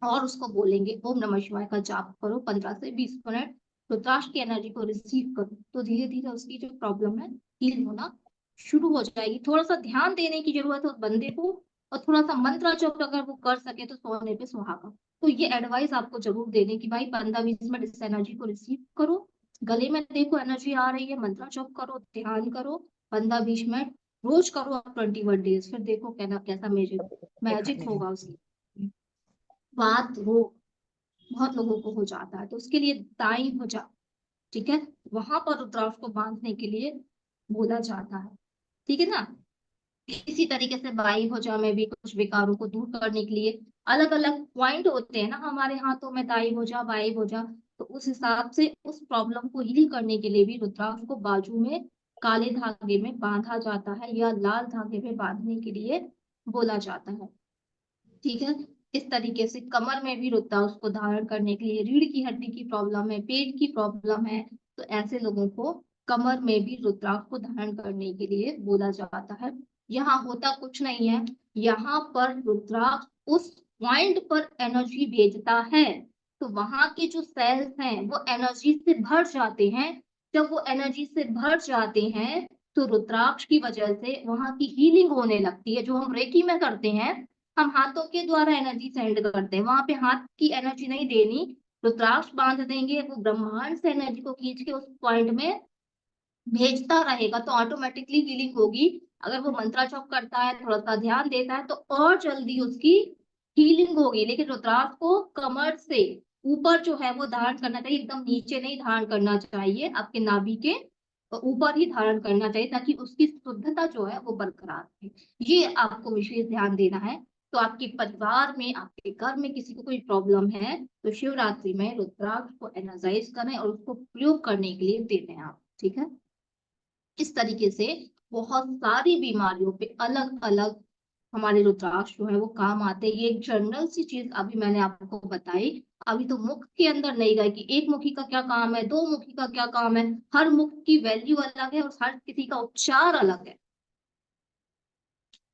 और उसको बोलेंगे ओम नमः शिवाय का जाप करो 15 से 20 मिनट, रुद्राक्ष की एनर्जी को रिसीव करो। तो धीरे धीरे उसकी जो प्रॉब्लम है हील होना शुरू हो जाएगी। थोड़ा सा ध्यान देने की जरूरत है उस बंदे को, और थोड़ा सा मंत्र जप अगर वो कर सके तो सोने पे सुहागा। तो ये एडवाइस आपको जरूर देने की भाई 15-20 मिनट इस एनर्जी को रिसीव करो। गले में देखो एनर्जी आ रही है, मंत्र जप करो, ध्यान करो 15-20 मिनट, रोज करो आप 21 डेज, फिर देखो कैसा मैजिक मैजिक होगा उसकी बात। वो बहुत लोगों को हो जाता है, तो उसके लिए दाई हो जा, ठीक है, वहां पर रुद्राक्ष को बांधने के लिए बोला जाता है, ठीक है ना। इसी तरीके से बाई भुजा में भी कुछ विकारों को दूर करने के लिए अलग अलग पॉइंट होते हैं ना हमारे हाथों में, दाई भुजा बाई भुजा, तो उस हिसाब से उस प्रॉब्लम को हील करने के लिए भी रुद्राक्ष को बाजू में काले धागे में बांधा जाता है या लाल धागे में बांधने के लिए बोला जाता है, ठीक है। इस तरीके से कमर में भी रुद्राक्ष को धारण करने के लिए, रीढ़ की हड्डी की प्रॉब्लम है, पेट की प्रॉब्लम है, तो ऐसे लोगों को कमर में भी रुद्राक्ष को धारण करने के लिए बोला जाता है। यहाँ होता कुछ नहीं है, यहाँ पर रुद्राक्ष उस पॉइंट पर एनर्जी भेजता है, तो वहां के जो सेल्स हैं वो एनर्जी से भर जाते हैं। जब वो एनर्जी से भर जाते हैं तो रुद्राक्ष की वजह से वहां की हीलिंग होने लगती है। जो हम रेकी में करते हैं, हम हाथों के द्वारा एनर्जी सेंड करते हैं, वहां पे हाथ की एनर्जी नहीं देनी, रुद्राक्ष बांध देंगे, वो ब्रह्मांड से एनर्जी को खींच के उस पॉइंट में भेजता रहेगा, तो ऑटोमेटिकली हीलिंग होगी। अगर वो मंत्रा जप करता है, थोड़ा सा ध्यान देता है, तो और जल्दी उसकी हीलिंग होगी। लेकिन रुद्राक्ष को कमर से ऊपर जो है वो धारण करना चाहिए, एकदम नीचे नहीं धारण करना चाहिए, आपके नाभि के ऊपर ही धारण करना चाहिए, ताकि उसकी शुद्धता जो है वो बरकरार रहे। ये आपको विशेष ध्यान देना है। तो आपके परिवार में, आपके घर में किसी को कोई प्रॉब्लम है, तो शिवरात्रि में रुद्राक्ष को एनर्जाइज करें और उसको प्रयोग करने के लिए दे दें आप, ठीक है। इस तरीके से बहुत सारी बीमारियों पे अलग अलग हमारे रुद्राक्ष जो है वो काम आते हैं। ये एक जनरल सी चीज अभी मैंने आपको बताई। अभी तो मुख के अंदर नहीं गए कि एक मुखी का क्या काम है, दो मुखी का क्या काम है। हर मुख की वैल्यू अलग है और हर किसी का उपचार अलग है।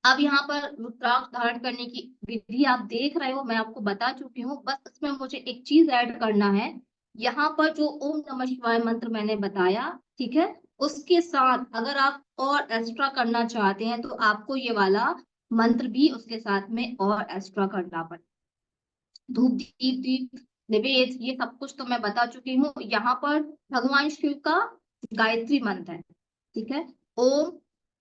अब यहाँ पर रुद्राक्ष धारण करने की विधि आप देख रहे हो, मैं आपको बता चुकी हूँ। बस इसमें मुझे एक चीज ऐड करना है। यहाँ पर जो ओम नमः शिवाय मंत्र मैंने बताया, ठीक है, उसके साथ अगर आप और एक्स्ट्रा करना चाहते हैं तो आपको ये वाला मंत्र भी उसके साथ में और एक्स्ट्रा करना पड़े। धूप दीप दीप निवेद ये सब कुछ तो मैं बता चुकी हूँ। यहाँ पर भगवान शिव का गायत्री मंत्र है, ठीक है। ओम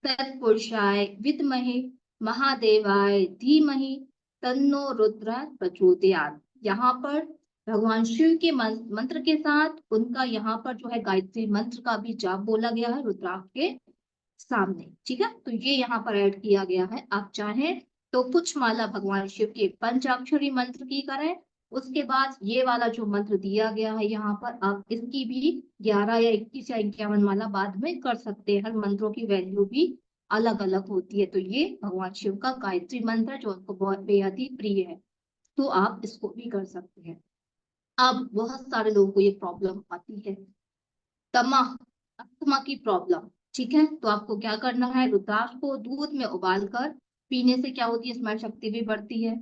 तत्पुरुषाय विद्महे महादेवाय धीमहि तन्नो रुद्र प्रचोदयात्। यहाँ पर भगवान शिव के मंत्र के साथ उनका यहाँ पर जो है गायत्री मंत्र का भी जाप बोला गया है रुद्राक्ष के सामने, ठीक है। तो ये यहाँ पर ऐड किया गया है। आप चाहें तो कुछ माला भगवान शिव के पंचाक्षरी मंत्र की करें, उसके बाद ये वाला जो मंत्र दिया गया है यहाँ पर, आप इसकी भी 11 या 21 या 51 माला बाद में कर सकते हैं। हर मंत्रों की वैल्यू भी अलग अलग होती है। तो ये भगवान शिव का गायत्री मंत्र जो उनको बहुत बेहद ही प्रिय है, तो आप इसको भी कर सकते हैं। अब बहुत सारे लोगों को ये प्रॉब्लम आती है, दमा, अस्थमा की प्रॉब्लम, ठीक है। तो आपको क्या करना है, रुद्राक्ष को दूध में उबाल कर पीने से क्या होती है, स्मरण शक्ति भी बढ़ती है।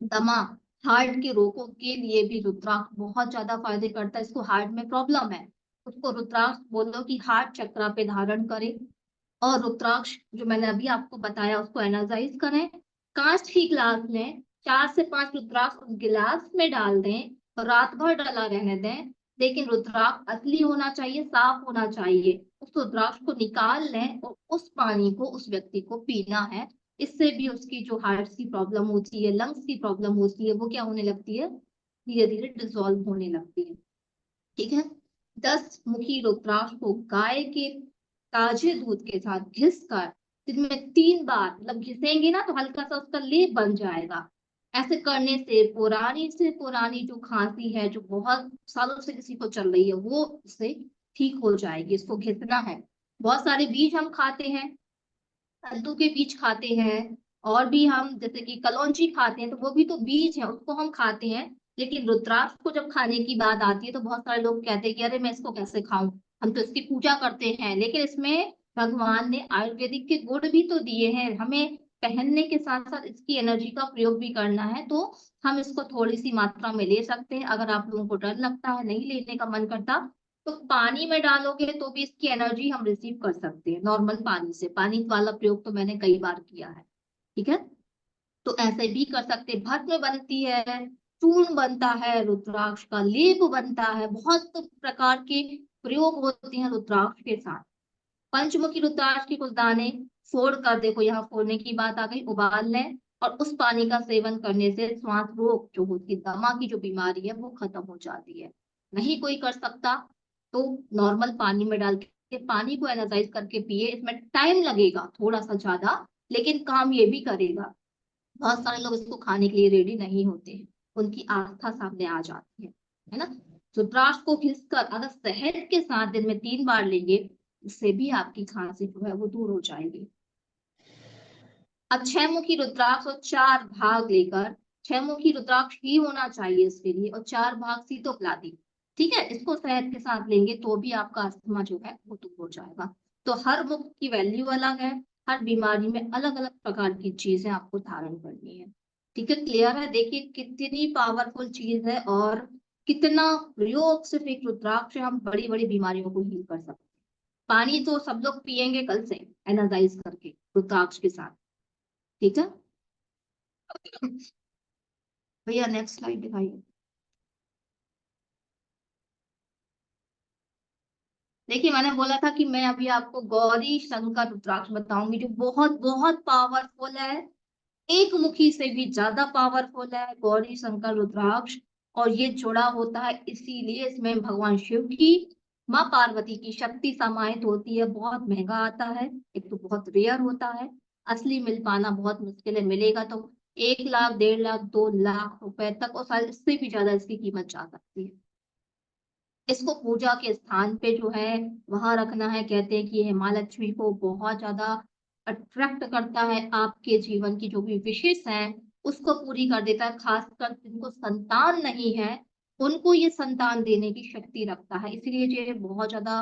दमा, हार्ट के रोगों के लिए भी रुद्राक्ष बहुत ज्यादा फायदे करता है। इसको हार्ट में प्रॉब्लम है, उसको रुद्राक्ष बोलो कि हार्ट चक्रा पे धारण करे, और रुद्राक्ष जो मैंने अभी आपको बताया उसको एनर्जाइज करें। कांच की गिलास में 4 से 5 रुद्राक्ष उस गिलास में डाल दें और रात भर डला रहने दें। लेकिन रुद्राक्ष असली होना चाहिए, साफ होना चाहिए। उस रुद्राक्ष को निकाल लें और उस पानी को उस व्यक्ति को पीना है। इससे भी उसकी जो हार्ट की प्रॉब्लम होती है, लंग्स की प्रॉब्लम होती है, वो क्या होने लगती है, धीरे धीरे डिसॉल्व होने लगती है, ठीक है। 10 मुखी रुद्राक्ष को गाय के ताजे दूध के साथ घिस कर दिन में 3 बार, मतलब घिसेंगे ना तो हल्का सा उसका लेप बन जाएगा। ऐसे करने से पुरानी जो खांसी है, जो बहुत सालों से किसी को चल रही है, वो उससे ठीक हो जाएगी। इसको घिसना है। बहुत सारे बीज हम खाते हैं, कद्दू के बीज खाते हैं, और भी हम जैसे कि कलौंजी खाते हैं, तो वो भी तो बीज है, उसको हम खाते हैं। लेकिन रुद्राक्ष को जब खाने की बात आती है तो बहुत सारे लोग कहते हैं कि अरे मैं इसको कैसे खाऊं, हम तो इसकी पूजा करते हैं। लेकिन इसमें भगवान ने आयुर्वेदिक के गुण भी तो दिए हैं, हमें पहनने के साथ साथ इसकी एनर्जी का प्रयोग भी करना है, तो हम इसको थोड़ी सी मात्रा में ले सकते हैं। अगर आप लोगों को डर लगता है, नहीं लेने का मन करता, तो पानी में डालोगे तो भी इसकी एनर्जी हम रिसीव कर सकते हैं, नॉर्मल पानी से। पानी वाला प्रयोग तो मैंने कई बार किया है, ठीक है। तो ऐसे भी कर सकते हैं। भस्म बनती है, चूर्ण बनता है, रुद्राक्ष का लेप बनता है, बहुत प्रकार के प्रयोग होते हैं रुद्राक्ष के साथ। पंचमुखी रुद्राक्ष के कुछ दाने फोड़ कर, देखो यहाँ फोड़ने की बात आ गई, उबाल लें, और उस पानी का सेवन करने से श्वास रोग जो होती है, दमा की जो बीमारी है, वो खत्म हो जाती है। नहीं कोई कर सकता तो नॉर्मल पानी में डाल के पानी को एनर्जाइज करके पिए। इसमें टाइम लगेगा थोड़ा सा ज्यादा, लेकिन काम ये भी करेगा। बहुत सारे लोग इसको खाने के लिए रेडी नहीं होते हैं, उनकी आस्था सामने आ जाती है ना। रुद्राक्ष को घिसकर अगर शहद के साथ दिन में 3 बार लेंगे, इससे भी आपकी खांसी जो है वो दूर हो जाएगी। अब 6 मुखी रुद्राक्ष और 4 भाग लेकर, 6 मुखी रुद्राक्ष ही होना चाहिए इसके लिए, और 4 भाग सीतोपलादी, ठीक है, इसको शहद के साथ लेंगे तो भी आपका अस्थमा जो है वो दूर हो जाएगा। तो हर मुख की वैल्यू अलग है, हर बीमारी में अलग अलग प्रकार की चीजें आपको धारण करनी है, ठीक है। क्लियर है? देखिए कितनी पावरफुल चीज है, और कितना प्रयोग सिर्फ एक रुद्राक्ष से हम बड़ी बड़ी बीमारियों को हील कर सकते हैं। पानी तो सब लोग पियेंगे कल से एनर्जाइज करके रुद्राक्ष के साथ, ठीक है। भैया नेक्स्ट स्लाइड दिखाइए। देखिए मैंने बोला था कि मैं अभी आपको गौरी शंकर रुद्राक्ष बताऊंगी, जो बहुत बहुत पावरफुल है, एक मुखी से भी ज्यादा पावरफुल है गौरी शंकर रुद्राक्ष। और ये जुड़ा होता है इसीलिए इसमें भगवान शिव की, माँ पार्वती की शक्ति समाहित होती है। बहुत महंगा आता है, एक तो बहुत रेयर होता है, असली मिल पाना बहुत मुश्किल है। मिलेगा तो 1 लाख, 1.5 लाख, 2 लाख रुपए तक, और शायद इससे भी ज्यादा इसकी कीमत जा सकती है। इसको पूजा के स्थान पे जो है वहां रखना है। कहते हैं कि ये माँ लक्ष्मी को बहुत ज्यादा अट्रैक्ट करता है, आपके जीवन की जो भी विशेष है उसको पूरी कर देता है। खासकर जिनको संतान नहीं है, उनको ये संतान देने की शक्ति रखता है, इसलिए ये बहुत ज्यादा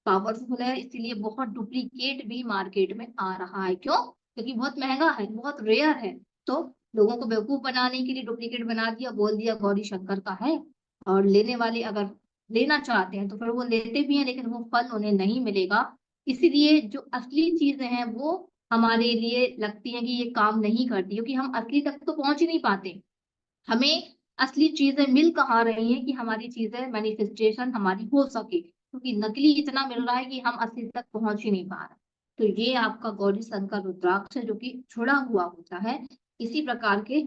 पावरफुल है। इसीलिए बहुत डुप्लीकेट भी मार्केट में आ रहा है। क्यों? क्योंकि बहुत महंगा है, बहुत रेयर है, तो लोगों को बेवकूफ बनाने के लिए डुप्लीकेट बना दिया, बोल दिया गौरी शंकर का है। और लेने वाले अगर लेना चाहते हैं तो फिर वो लेते भी हैं, लेकिन वो फल उन्हें नहीं मिलेगा। इसीलिए जो असली चीजें हैं वो हमारे लिए लगती है कि ये काम नहीं करती, क्योंकि हम असली तक तो पहुंच ही नहीं पाते। हमें असली चीजें मिल कहाँ रही हैं कि हमारी चीजें मैनिफेस्टेशन हमारी हो सके, क्योंकि नकली इतना मिल रहा है कि हम असली तक पहुंच ही नहीं पा रहे। तो ये आपका गौरी शंकर रुद्राक्ष है, जो कि जुड़ा हुआ होता है। इसी प्रकार के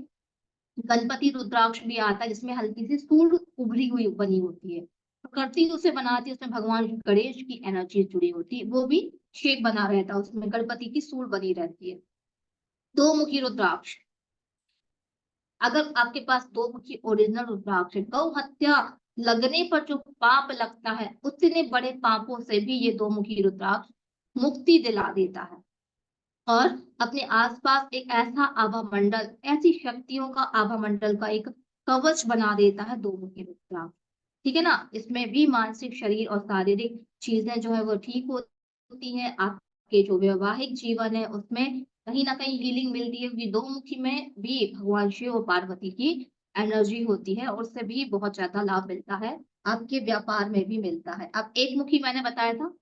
गणपति रुद्राक्ष भी आता है, जिसमें हल्की सी सूंड उभरी हुई बनी होती है, प्रकृति उसे बनाती है, उसमें भगवान गणेश की एनर्जी जुड़ी होती है, वो भी शेप बना रहता है, उसमें गणपति की सूंड बनी रहती है। 2 मुखी रुद्राक्ष, अगर आपके पास 2 मुखी ओरिजिनल रुद्राक्ष है, गौ हत्या लगने पर जो पाप लगता है, उतने बड़े पापों से भी ये 2 मुखी रुद्राक्ष मुक्ति दिला देता है। और अपने आसपास एक ऐसा आभा मंडल, ऐसी शक्तियों का आभा मंडल का एक कवच बना देता है 2 मुखी रुद्राक्ष, ठीक है ना। इसमें भी मानसिक, शरीर और शारीरिक चीजें जो है वो ठीक होती है। आपके जो वैवाहिक जीवन है उसमें कहीं ना कहीं हीलिंग मिलती है, क्योंकि 2 मुखी में भी भगवान शिव और पार्वती की एनर्जी होती है, और उससे भी बहुत ज्यादा लाभ मिलता है। आपके व्यापार में भी मिलता है। अब 1 मुखी मैंने बताया था,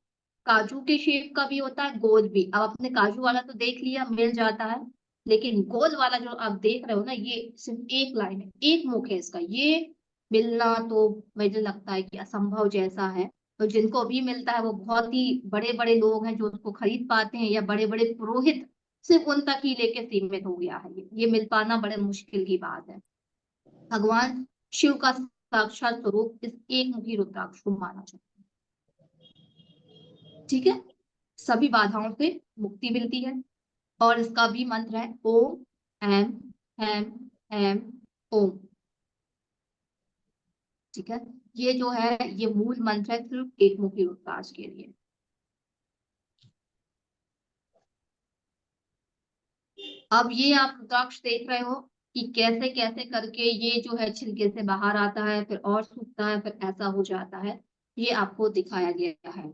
काजू के शेप का भी होता है, गोल भी। अब आपने काजू वाला तो देख लिया, मिल जाता है, लेकिन गोल वाला जो आप देख रहे हो ना, ये सिर्फ एक लाइन है, एक मुख है इसका, ये मिलना तो मुझे लगता है कि असंभव जैसा है। तो जिनको भी मिलता है वो बहुत ही बड़े बड़े लोग हैं जो उसको खरीद पाते हैं, या बड़े बड़े पुरोहित, सिर्फ उन तक ही लेके सीमित हो गया है। ये मिल पाना बड़े मुश्किल की बात है। भगवान शिव का साक्षात स्वरूप इस 1 मुखी रुद्राक्ष को माना जाता है, ठीक है। सभी बाधाओं से मुक्ति मिलती है। और इसका भी मंत्र है ओम एम एम एम ओम, ठीक है। ये जो है ये मूल मंत्र है सिर्फ 1 मुखी रुद्राक्ष के लिए। अब ये आप रुद्राक्ष देख रहे हो कि कैसे कैसे करके ये जो है छिलके से बाहर आता है, फिर और सूखता है, फिर ऐसा हो जाता है। ये आपको दिखाया गया है,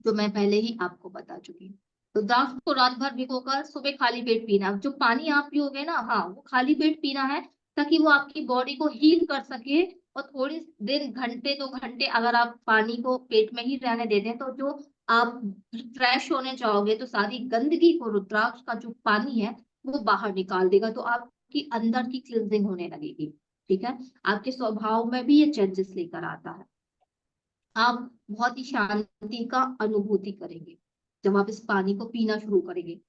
जो मैं पहले ही आपको बता चुकी हूँ। रुद्राक्ष को रात भर भिगोकर सुबह खाली पेट पीना। जो पानी आप पियोगे ना, हाँ, वो खाली पेट पीना है, ताकि वो आपकी बॉडी को हील कर सके। और थोड़ी दिन, घंटे 2 घंटे अगर आप पानी को पेट में ही रहने देते हैं, तो जो आप फ्रेश होने जाओगे तो सारी गंदगी को रुद्राक्ष का जो पानी है वो बाहर निकाल देगा, तो आपकी अंदर की क्लींजिंग होने लगेगी। ठीक है, आपके स्वभाव में भी ये चेंजेस लेकर आता है। आप बहुत ही शांति का अनुभूति करेंगे जब आप इस पानी को पीना शुरू करेंगे।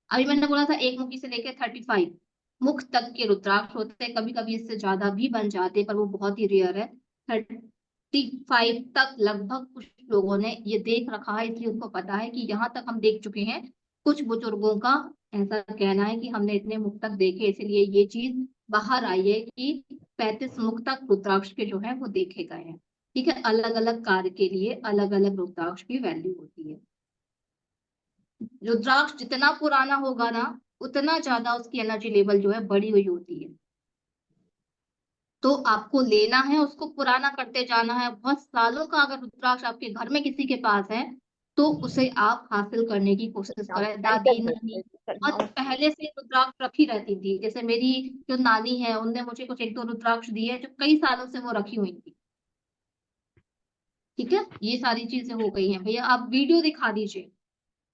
अभी मैंने बोला था 1 मुखी से लेकर 35 मुख तक के रुद्राक्ष होते हैं, कभी कभी इससे ज्यादा भी बन जाते हैं, पर वो बहुत ही रेयर है। 35 तक लगभग कुछ लोगों ने ये देख रखा है, इसलिए उनको पता है कि यहाँ तक हम देख चुके हैं। कुछ बुजुर्गों का ऐसा कहना है कि हमने इतने मुख तक देखे, इसलिए ये चीज बाहर आई है कि 35 मुख तक रुद्राक्ष के जो है वो देखे गए हैं। ठीक है, अलग अलग कार्य के लिए अलग अलग रुद्राक्ष की वैल्यू होती है। रुद्राक्ष जितना पुराना होगा ना, उतना ज्यादा उसकी एनर्जी लेवल जो है बढ़ी हुई होती है। तो आपको लेना है, उसको पुराना करते जाना है। बहुत सालों का अगर रुद्राक्ष आपके घर में किसी के पास है, तो उसे आप हासिल करने की कोशिश करें। दादी नानी बहुत पहले से रुद्राक्ष रखी रहती थी। जैसे मेरी जो नानी है, उनने मुझे कुछ 1-2 रुद्राक्ष दिए, जो कई सालों से वो रखी हुई थी। ठीक है, ये सारी चीजें हो गई हैं। भैया आप वीडियो दिखा दीजिए,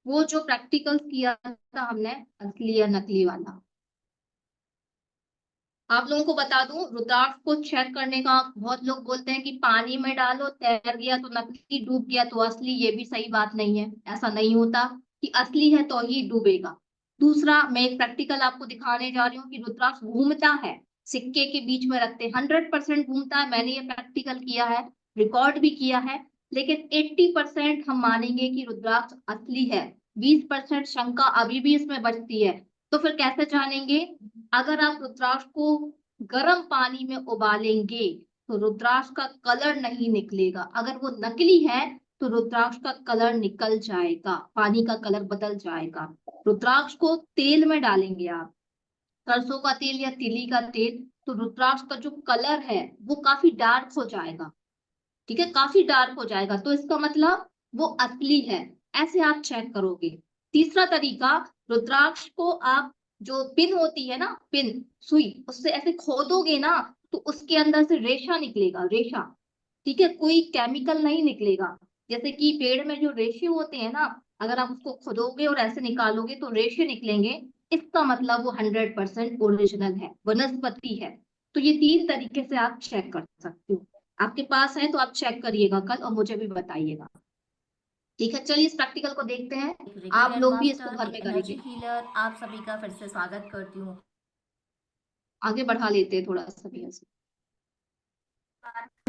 वो जो प्रैक्टिकल किया था हमने, असली या नकली वाला। आप लोगों को बता दूं, रुद्राक्ष को चेक करने का, बहुत लोग बोलते हैं कि पानी में डालो तैर गया तो नकली, डूब गया तो असली। ये भी सही बात नहीं है, ऐसा नहीं होता कि असली है तो ही डूबेगा। दूसरा, मैं एक प्रैक्टिकल आपको दिखाने जा रही हूँ कि रुद्राक्ष घूमता है। सिक्के के बीच में रखते 100% घूमता है। मैंने ये प्रैक्टिकल किया है, रिकॉर्ड भी किया है। लेकिन 80% हम मानेंगे कि रुद्राक्ष असली है। 20% शंका अभी भी इसमें बचती है। तो फिर कैसे जानेंगे? अगर आप रुद्राक्ष को गर्म पानी में उबालेंगे तो रुद्राक्ष का कलर नहीं निकलेगा। अगर वो नकली है तो रुद्राक्ष का कलर निकल जाएगा, पानी का कलर बदल जाएगा। रुद्राक्ष को तेल में डालेंगे आप, सरसों का तेल या तिली का तेल, तो रुद्राक्ष का जो कलर है वो काफी डार्क हो जाएगा। ठीक है, काफी डार्क हो जाएगा, तो इसका मतलब वो असली है। ऐसे आप चेक करोगे। तीसरा तरीका, रुद्राक्ष को आप, जो पिन होती है ना, पिन सुई, उससे ऐसे खोदोगे ना, तो उसके अंदर से रेशा निकलेगा, रेशा। ठीक है, कोई केमिकल नहीं निकलेगा। जैसे कि पेड़ में जो रेशे होते हैं ना, अगर आप उसको खोदोगे और ऐसे निकालोगे तो रेशे निकलेंगे, इसका मतलब वो 100% ओरिजिनल है, वनस्पति है। तो ये 3 तरीके से आप चेक कर सकते हो। आपके पास है तो आप चेक करिएगा कल और मुझे भी बताइएगा। ठीक है, चलिए इस प्रैक्टिकल को देखते हैं। आप लोग भी इसको घर में एनर्जी करेंगे। हीलर, आप सभी का फिर से स्वागत करती हूँ। आगे बढ़ा लेते हैं थोड़ा सा भी ऐसे।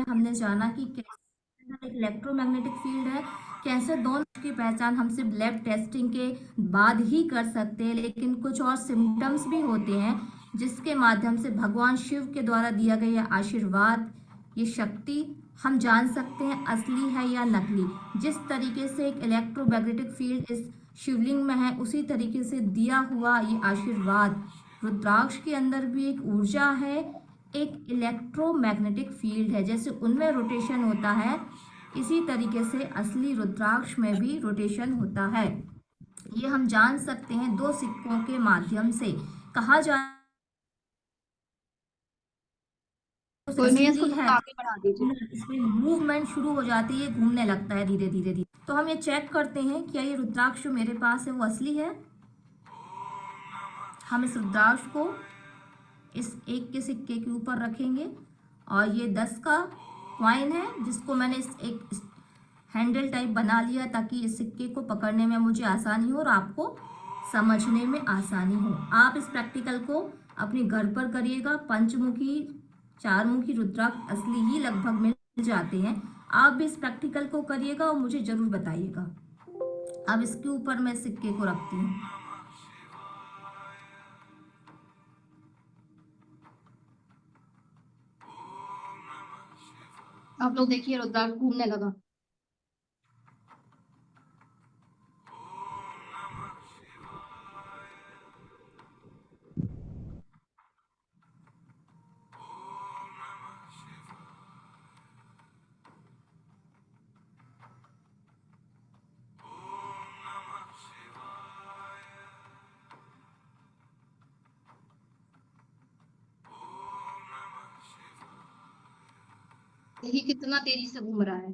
हमने जाना कि कैसे एक इलेक्ट्रोमैग्नेटिक फील्ड है, कैसे दोनों की पहचान हम सिर्फ लैब टेस्टिंग के बाद ही कर सकते हैं। लेकिन कुछ और सिम्टम्स भी होते हैं जिसके माध्यम से भगवान शिव के द्वारा दिया गया आशीर्वाद, ये शक्ति हम जान सकते हैं असली है या नकली। जिस तरीके से एक इलेक्ट्रोमैग्नेटिक फील्ड इस शिवलिंग में है, उसी तरीके से दिया हुआ ये आशीर्वाद रुद्राक्ष के अंदर भी एक ऊर्जा है, एक इलेक्ट्रोमैग्नेटिक फील्ड है। जैसे उनमें रोटेशन होता है, इसी तरीके से असली रुद्राक्ष में भी रोटेशन होता है। ये हम जान सकते हैं 2 सिक्कों के माध्यम से। कहा जा कोई नहीं, इसको असली है, थोड़ा आगे बढ़ा दीजिए। इसमें मूवमेंट शुरू हो जाती है, घूमने लगता है धीरे धीरे धीरे। तो हम ये चेक करते हैं क्या ये रुद्राक्ष जो मेरे पास है वो असली है। हम इस रुद्राक्ष को इस 1 के सिक्के के ऊपर रखेंगे और ये 10 का कॉइन है, जिसको मैंने इस एक हैंडल टाइप बना लिया ताकि इस सिक्के को पकड़ने में मुझे आसानी हो और आपको समझने में आसानी हो। आप इस प्रैक्टिकल को अपने घर पर करिएगा। पंचमुखी, 4 मुखी रुद्राक्ष असली ही लगभग मिल जाते हैं। आप भी इस प्रैक्टिकल को करिएगा और मुझे जरूर बताइएगा। अब इसके ऊपर मैं सिक्के को रखती हूँ। आप लोग देखिए, रुद्राक्ष घूमने लगा। यही कितना तेजी से घूम रहा है।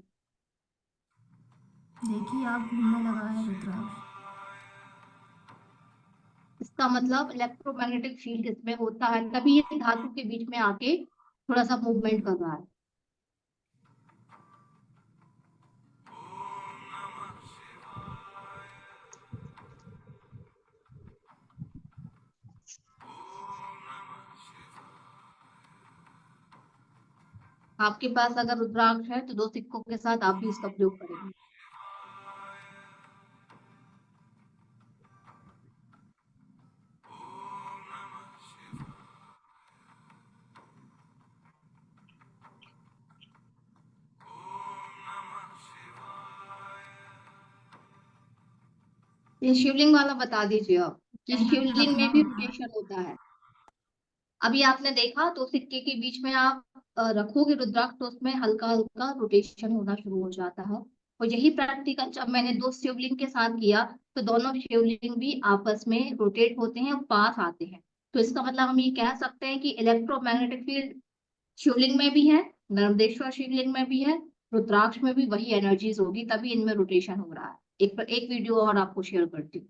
देखिए आप घूमने लगा है रुद्राक्ष। इसका मतलब इलेक्ट्रोमैग्नेटिक फील्ड इसमें होता है, तभी ये धातु के बीच में आके थोड़ा सा मूवमेंट कर रहा है। आपके पास अगर रुद्राक्ष है तो 2 सिक्कों के साथ आप भी इसका प्रयोग करेंगे। ये शिवलिंग वाला बता दीजिए आप कि शिवलिंग में भी रोटेशन होता है। अभी आपने देखा तो सिक्के के बीच में आप रखोगे रुद्राक्ष तो उसमें हल्का हल्का रोटेशन होना शुरू हो जाता है। और यही प्रैक्टिकल जब मैंने 2 शिवलिंग के साथ किया तो दोनों शिवलिंग भी आपस में रोटेट होते हैं और पास आते हैं। तो इसका मतलब हम ये कह सकते हैं कि इलेक्ट्रोमैग्नेटिक फील्ड शिवलिंग में भी है, नर्मदेश्वर शिवलिंग में भी है, रुद्राक्ष में भी वही एनर्जीज होगी, तभी इनमें रोटेशन हो रहा है। एक वीडियो और आपको शेयर करती हूँ।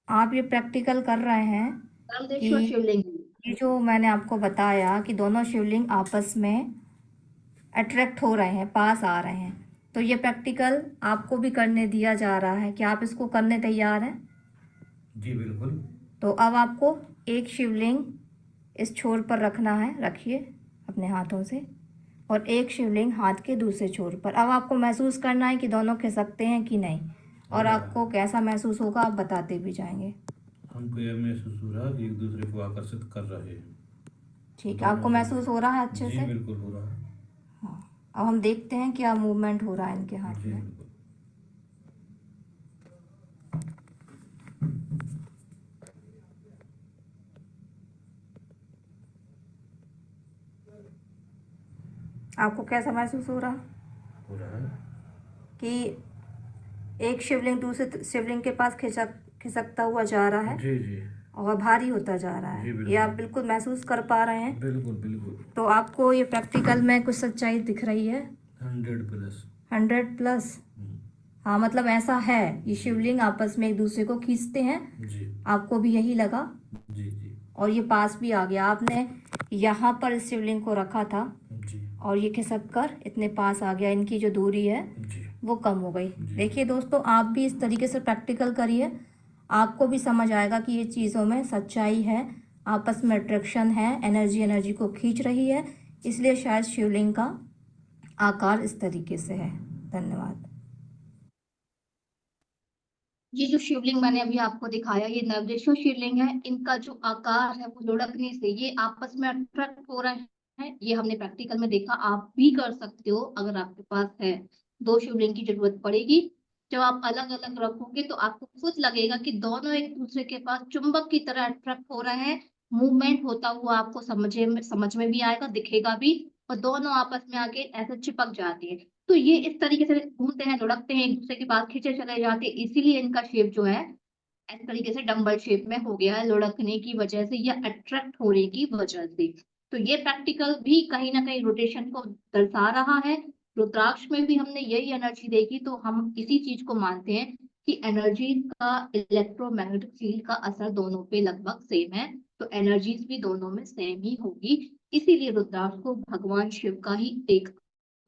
आप ये प्रैक्टिकल कर रहे हैं नर्मदेश्वर कि शिवलिंग। ये जो मैंने आपको बताया कि दोनों शिवलिंग आपस में अट्रैक्ट हो रहे हैं, पास आ रहे हैं, तो ये प्रैक्टिकल आपको भी करने दिया जा रहा है कि आप इसको करने तैयार हैं? जी बिल्कुल। तो अब आपको एक शिवलिंग इस छोर पर रखना है, रखिए अपने हाथों से, और एक शिवलिंग हाथ के दूसरे छोर पर। अब आपको महसूस करना है कि दोनों खिसकते हैं कि नहीं, और आपको कैसा महसूस होगा आप बताते भी जाएंगे। हमको यह महसूस हो रहा है कि एक दूसरे को आकर्षित कर रहे हैं। ठीक है, आपको महसूस हो रहा है अच्छे जी से? बिल्कुल हो रहा है। हाँ, अब हम देखते हैं क्या मूवमेंट हो रहा है इनके हाथ जी में। बिल्कुल। आपको कैसा महसूस हो रहा है कि एक शिवलिंग दूसरे शिवलिंग के पास खिसकता हुआ जा रहा है? जी जी और भारी होता जा रहा जी है, बिल्कुल। ये आप बिल्कुल महसूस कर पा रहे हैं? बिल्कुल बिल्कुल। तो आपको ये प्रैक्टिकल में कुछ सच्चाई दिख रही है? 100+। 100+? हाँ, मतलब ऐसा है, ये शिवलिंग आपस में एक दूसरे को खींचते हैं। जी आपको भी यही लगा? जी जी और ये पास भी आ गया, आपने यहाँ पर इस शिवलिंग को रखा था जी और ये खिसक कर इतने पास आ गया, इनकी जो दूरी है जी वो कम हो गई। जी। देखिए दोस्तों, आप भी इस तरीके से प्रैक्टिकल करिए, आपको भी समझ आएगा कि ये चीज़ों में सच्चाई है, आपस में अट्रैक्शन है, एनर्जी को खींच रही है, इसलिए शायद शिवलिंग का आकार इस तरीके से है। धन्यवाद। ये जो शिवलिंग मैंने अभी आपको दिखाया ये नवदेश्वर शिवलिंग है। इनका जो आकार है वो लुढ़कने से ये आपस में अट्रैक्ट हो रहे हैं, ये हमने प्रैक्टिकल में देखा। आप भी कर सकते हो अगर आपके पास है। 2 शिवलिंग की जरूरत पड़ेगी। जब आप अलग अलग रखोगे तो आपको खुद लगेगा कि दोनों एक दूसरे के पास चुंबक की तरह अट्रैक्ट हो रहे हैं। मूवमेंट होता हुआ आपको समझ में भी आएगा, दिखेगा भी, और दोनों आपस में आके ऐसे चिपक जाती है। तो ये इस तरीके से घूमते हैं, लुढ़कते हैं, एक दूसरे के पास खींचे चले जाते हैं, इसीलिए इनका शेप जो है इस तरीके से डंबल शेप में हो गया है, लुढ़कने की वजह से या अट्रैक्ट होने की वजह से। तो ये प्रैक्टिकल भी कहीं ना कहीं रोटेशन को दर्शा रहा है। रुद्राक्ष में भी हमने यही एनर्जी देखी, तो हम इसी चीज को मानते हैं कि एनर्जी का इलेक्ट्रोमैग्नेटिक फील्ड का असर दोनों पे लगभग सेम है। तो एनर्जीज भी दोनों में सेम ही होगी, इसीलिए रुद्राक्ष को भगवान शिव का ही एक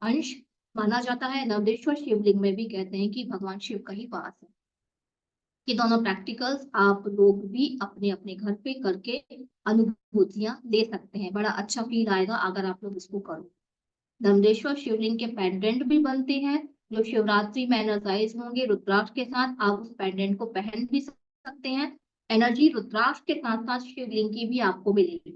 अंश माना जाता है। नवदेश्वर शिवलिंग में भी कहते हैं कि भगवान शिव का ही वास है। ये दोनों प्रैक्टिकल्स आप लोग भी अपने अपने घर पे करके अनुभूतियां ले सकते हैं। बड़ा अच्छा फील आएगा अगर आप लोग इसको करो। दमलेश्वर शिवलिंग के पेंडेंट भी बनते हैं जो शिवरात्रि में एनर्जाइज होंगे रुद्राक्ष के साथ, आप उस पेंडेंट को पहन भी सकते हैं। एनर्जी रुद्राक्ष के साथ साथ शिवलिंग की भी आपको मिलेगी।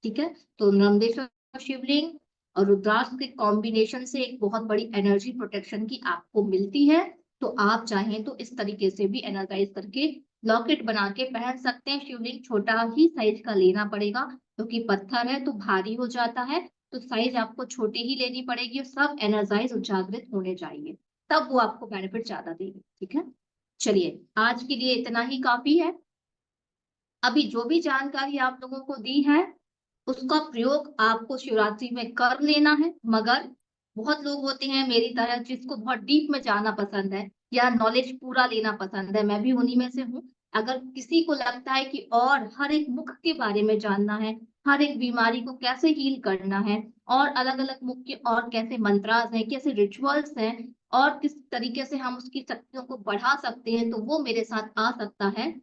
ठीक है, तो नर्मदेश्वर शिवलिंग और रुद्राक्ष के कॉम्बिनेशन से एक बहुत बड़ी एनर्जी प्रोटेक्शन की आपको मिलती है। तो आप चाहें तो इस तरीके से भी एनर्जाइज करके लॉकेट बना के पहन सकते हैं। शिवलिंग छोटा ही साइज का लेना पड़ेगा क्योंकि पत्थर है तो भारी हो जाता है, तो साइज आपको छोटी ही लेनी पड़ेगी और सब एनर्जाइज उजागृत होने चाहिए, तब वो आपको बेनिफिट ज्यादा देगी। ठीक है, चलिए आज के लिए इतना ही काफी है। अभी जो भी जानकारी आप लोगों को दी है उसका प्रयोग आपको शिवरात्रि में कर लेना है, मगर बहुत लोग होते हैं मेरी तरह जिसको बहुत डीप में जाना पसंद है या नॉलेज पूरा लेना पसंद है, मैं भी उन्हीं में से हूँ। अगर किसी को लगता है कि और हर एक मुख के बारे में जानना है, हर एक बीमारी को कैसे हील करना है, और अलग अलग मुख के और कैसे मंत्रास हैं, कैसे रिचुअल्स हैं, और किस तरीके से हम उसकी शक्तियों को बढ़ा सकते हैं, तो वो मेरे साथ आ सकता है।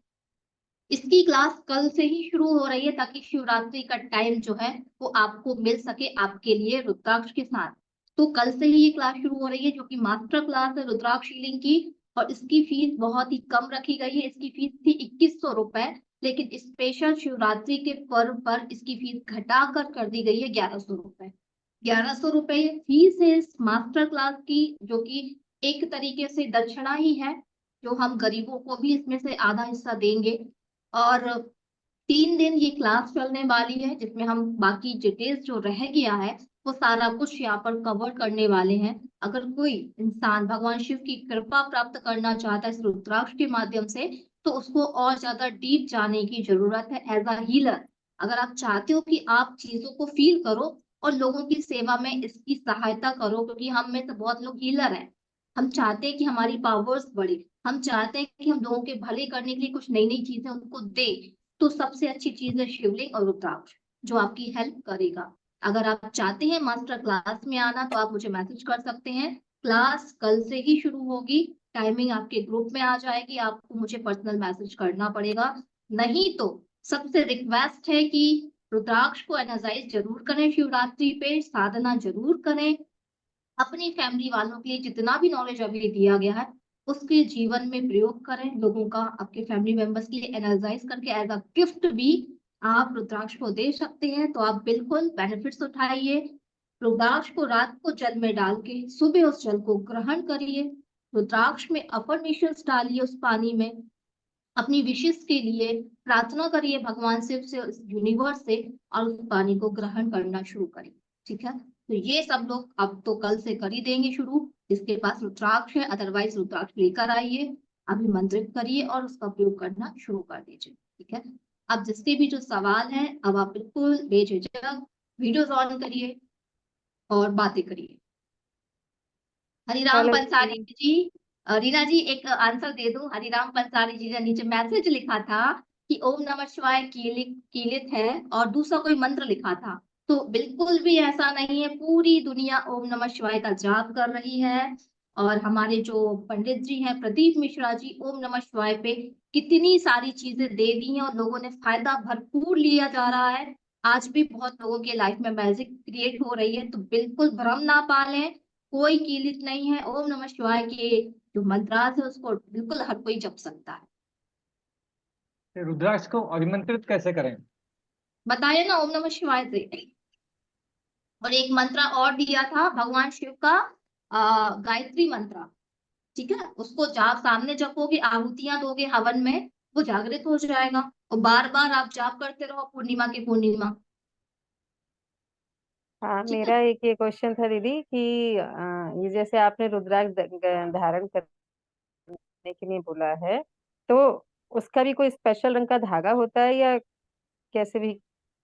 इसकी क्लास कल से ही शुरू हो रही है ताकि शिवरात्रि का टाइम जो है वो आपको मिल सके आपके लिए रुद्राक्ष के साथ। तो कल से ही ये क्लास शुरू हो रही है जो कि मास्टर क्लास है रुद्राक्ष हीलिंग की, और इसकी फीस बहुत ही कम रखी गई है। इसकी फीस थी 2100 रुपए, लेकिन स्पेशल शिवरात्रि के पर्व पर इसकी फीस घटाकर कर दी गई है 1100 रुपए। 1100 रुपए फीस है इस मास्टर क्लास की, जो कि एक तरीके से दक्षिणा ही है, जो हम गरीबों को भी इसमें से आधा हिस्सा देंगे। और 3 दिन ये क्लास चलने वाली है जिसमें हम बाकी डिटेल्स जो रह गया है वो सारा कुछ यहाँ पर कवर करने वाले हैं। अगर कोई इंसान भगवान शिव की कृपा प्राप्त करना चाहता है इस रुद्राक्ष के माध्यम से, तो उसको और ज्यादा डीप जाने की जरूरत है एज अ हीलर। अगर आप चाहते हो कि आप चीजों को फील करो और लोगों की सेवा में इसकी सहायता करो, क्योंकि हम में से बहुत लोग हीलर हैं, हम चाहते हैं कि हमारी पावर्स बढ़े, हम चाहते हैं कि हम लोगों के भले करने के लिए कुछ नई नई चीजें उनको दे, तो सबसे अच्छी चीज है शिवलिंग और रुद्राक्ष जो आपकी हेल्प करेगा। अगर आप चाहते हैं मास्टर क्लास में आना तो आप मुझे मैसेज कर सकते हैं। क्लास कल से ही शुरू होगी, टाइमिंग आपके ग्रुप में आ जाएगी, आपको मुझे पर्सनल मैसेज करना पड़ेगा। नहीं तो सबसे रिक्वेस्ट है कि रुद्राक्ष को एनर्जाइज जरूर करें, शिवरात्रि पे साधना जरूर करें, अपनी फैमिली वालों के लिए जितना भी नॉलेज अभी दिया गया है उसके जीवन में प्रयोग करें, लोगों का आपके फैमिली मेंबर्स के लिए एनर्जाइज करके एज अ गिफ्ट भी आप रुद्राक्ष को दे सकते हैं। तो आप बिल्कुल बेनिफिट्स उठाइए। रुद्राक्ष को रात को जल में डाल के सुबह उस जल को ग्रहण करिए, रुद्राक्ष में अफर्मेशंस डालिए उस पानी में, अपनी विशेष के लिए प्रार्थना करिए भगवान शिव से, यूनिवर्स से, और उस पानी को ग्रहण करना शुरू करिए। ठीक है, तो ये सब लोग अब तो कल से कर ही देंगे शुरू। जिसके पास रुद्राक्ष है अदरवाइज रुद्राक्ष लेकर आइए, अभिमंत्रित करिए और उसका प्रयोग करना शुरू कर दीजिए। ठीक है, अब जिसके भी जो सवाल है अब आप बिल्कुल बेझिझक वीडियोस ऑन करिए और बातें करिए। हरिराम हेलो पंसारी जी। जी, रीना जी एक आंसर दे दूं। हरिराम पंसारी जी ने नीचे मैसेज लिखा था कि ओम नमः शिवाय कीलित है और दूसरा कोई मंत्र लिखा था, तो बिल्कुल भी ऐसा नहीं है। पूरी दुनिया ओम नमः शिवाय का जाप कर रही है, और हमारे जो पंडित जी हैं प्रदीप मिश्रा जी ओम नमः शिवाय पे कितनी सारी चीजें दे दी हैं और लोगों ने फायदा भरपूर लिया जा रहा है। आज भी बहुत लोगों के लाइफ में मैजिक क्रिएट हो रही है, तो बिल्कुल भ्रम ना पालें, कोई कीलित नहीं है। ओम नमः शिवाय के जो मंत्रास है उसको बिल्कुल हर कोई जप सकता है। रुद्राक्ष को अभिमंत्रित कैसे करें? बताया ना ओम नमः शिवाय से। और एक मंत्र और दिया था भगवान शिव का, गायत्री मंत्र। ठीक है, उसको जाप सामने जपोगे, आहुतियां दोगे हवन में, वो जागृत हो जाएगा, और बार बार आप जाप करते रहो पूर्णिमा के पूर्णिमा। हाँ, ठीक है, मेरा एक ये क्वेश्चन था दीदी कि ये जैसे आपने रुद्राक्ष धारण करने के लिए बोला है, तो उसका भी कोई स्पेशल रंग का धागा होता है या कैसे भी,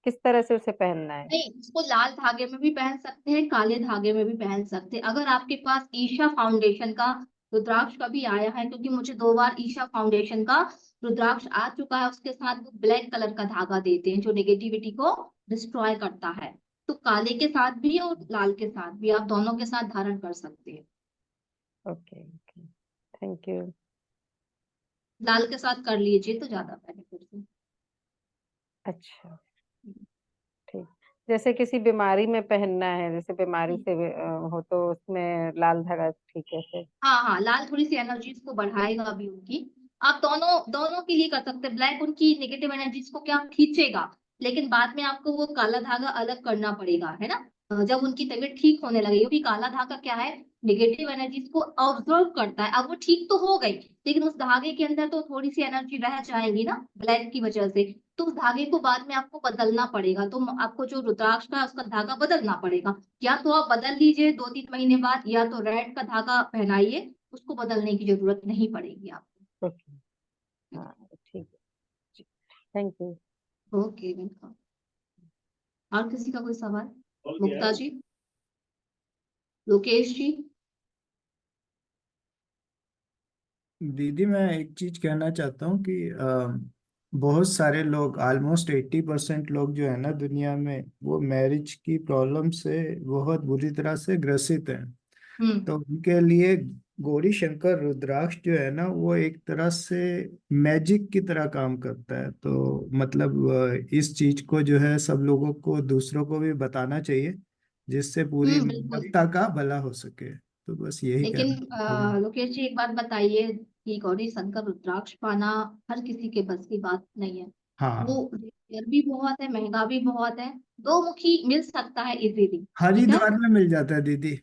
किस तरह से उसे पहनना है? नहीं इसको लाल धागे में भी पहन सकते हैं, काले धागे में भी पहन सकते हैं। अगर आपके पास ईशा फाउंडेशन का रुद्राक्ष का भी आया है, क्योंकि मुझे 2 बार ईशा फाउंडेशन का रुद्राक्ष आ चुका है, उसके साथ वो ब्लैक कलर का धागा देते हैं जो नेगेटिविटी को डिस्ट्रॉय करता है। तो काले के साथ भी और लाल के साथ भी आप दोनों के साथ धारण कर सकते हैं। Okay okay, thank you. लाल के साथ कर लीजिए तो ज्यादा बेनिफिट है। अच्छा, ठीक। जैसे किसी बीमारी में पहनना है, जैसे बीमारी से हो तो उसमें लाल धागा ठीक है फिर? हाँ हाँ, लाल थोड़ी सी एनर्जीज को बढ़ाएगा अभी उनकी। आप दोनों दोनों के लिए कर सकते हैं। ब्लैक उनकी नेगेटिव एनर्जीज को क्या खींचेगा, लेकिन बाद में आपको वो काला धागा अलग करना पड़ेगा, है ना, जब उनकी तबीयत ठीक होने लगेगी। क्योंकि काला धागा क्या है, नेगेटिव एनर्जीज को ऑब्जर्व करता है। अब वो ठीक तो हो गई, लेकिन उस धागे के अंदर तो थोड़ी सी एनर्जी रह जाएगी ना ब्लैक की वजह से, तो उस धागे को बाद में आपको बदलना पड़ेगा। तो आपको जो रुद्राक्ष का है उसका धागा बदलना पड़ेगा। या तो आप बदल लीजिए 2-3 महीने बाद, या तो रेड का धागा पहनाइए, उसको बदलने की जरूरत नहीं पड़ेगी आपको। ओके, हाँ ठीक है। Thank you. Okay welcome. और किसी का कोई सवाल? मुक्ता जी, लोकेश जी। दीदी मैं एक चीज कहना चाहता हूँ कि बहुत सारे लोग ऑलमोस्ट 80% लोग जो है ना दुनिया में वो मैरिज की प्रॉब्लम से बहुत बुरी तरह से ग्रसित हैं। तो उनके लिए गौरी शंकर रुद्राक्ष जो है ना वो एक तरह से मैजिक की तरह काम करता है। तो मतलब इस चीज को जो है सब लोगों को दूसरों को भी बताना चाहिए जिससे पूरी बिल्कुल। मानवता का भला हो सके। तो बस यही लेकिन कहना। लोकेश जी एक बात बताइए कि गौरी शंकर रुद्राक्ष पाना हर किसी के बस की बात नहीं है। वो हाँ, रेयर भी बहुत है, महंगा भी बहुत है। दो मुखी मिल सकता है इजीली, ठीक है। हरिद्वार में मिल जाता है दीदी।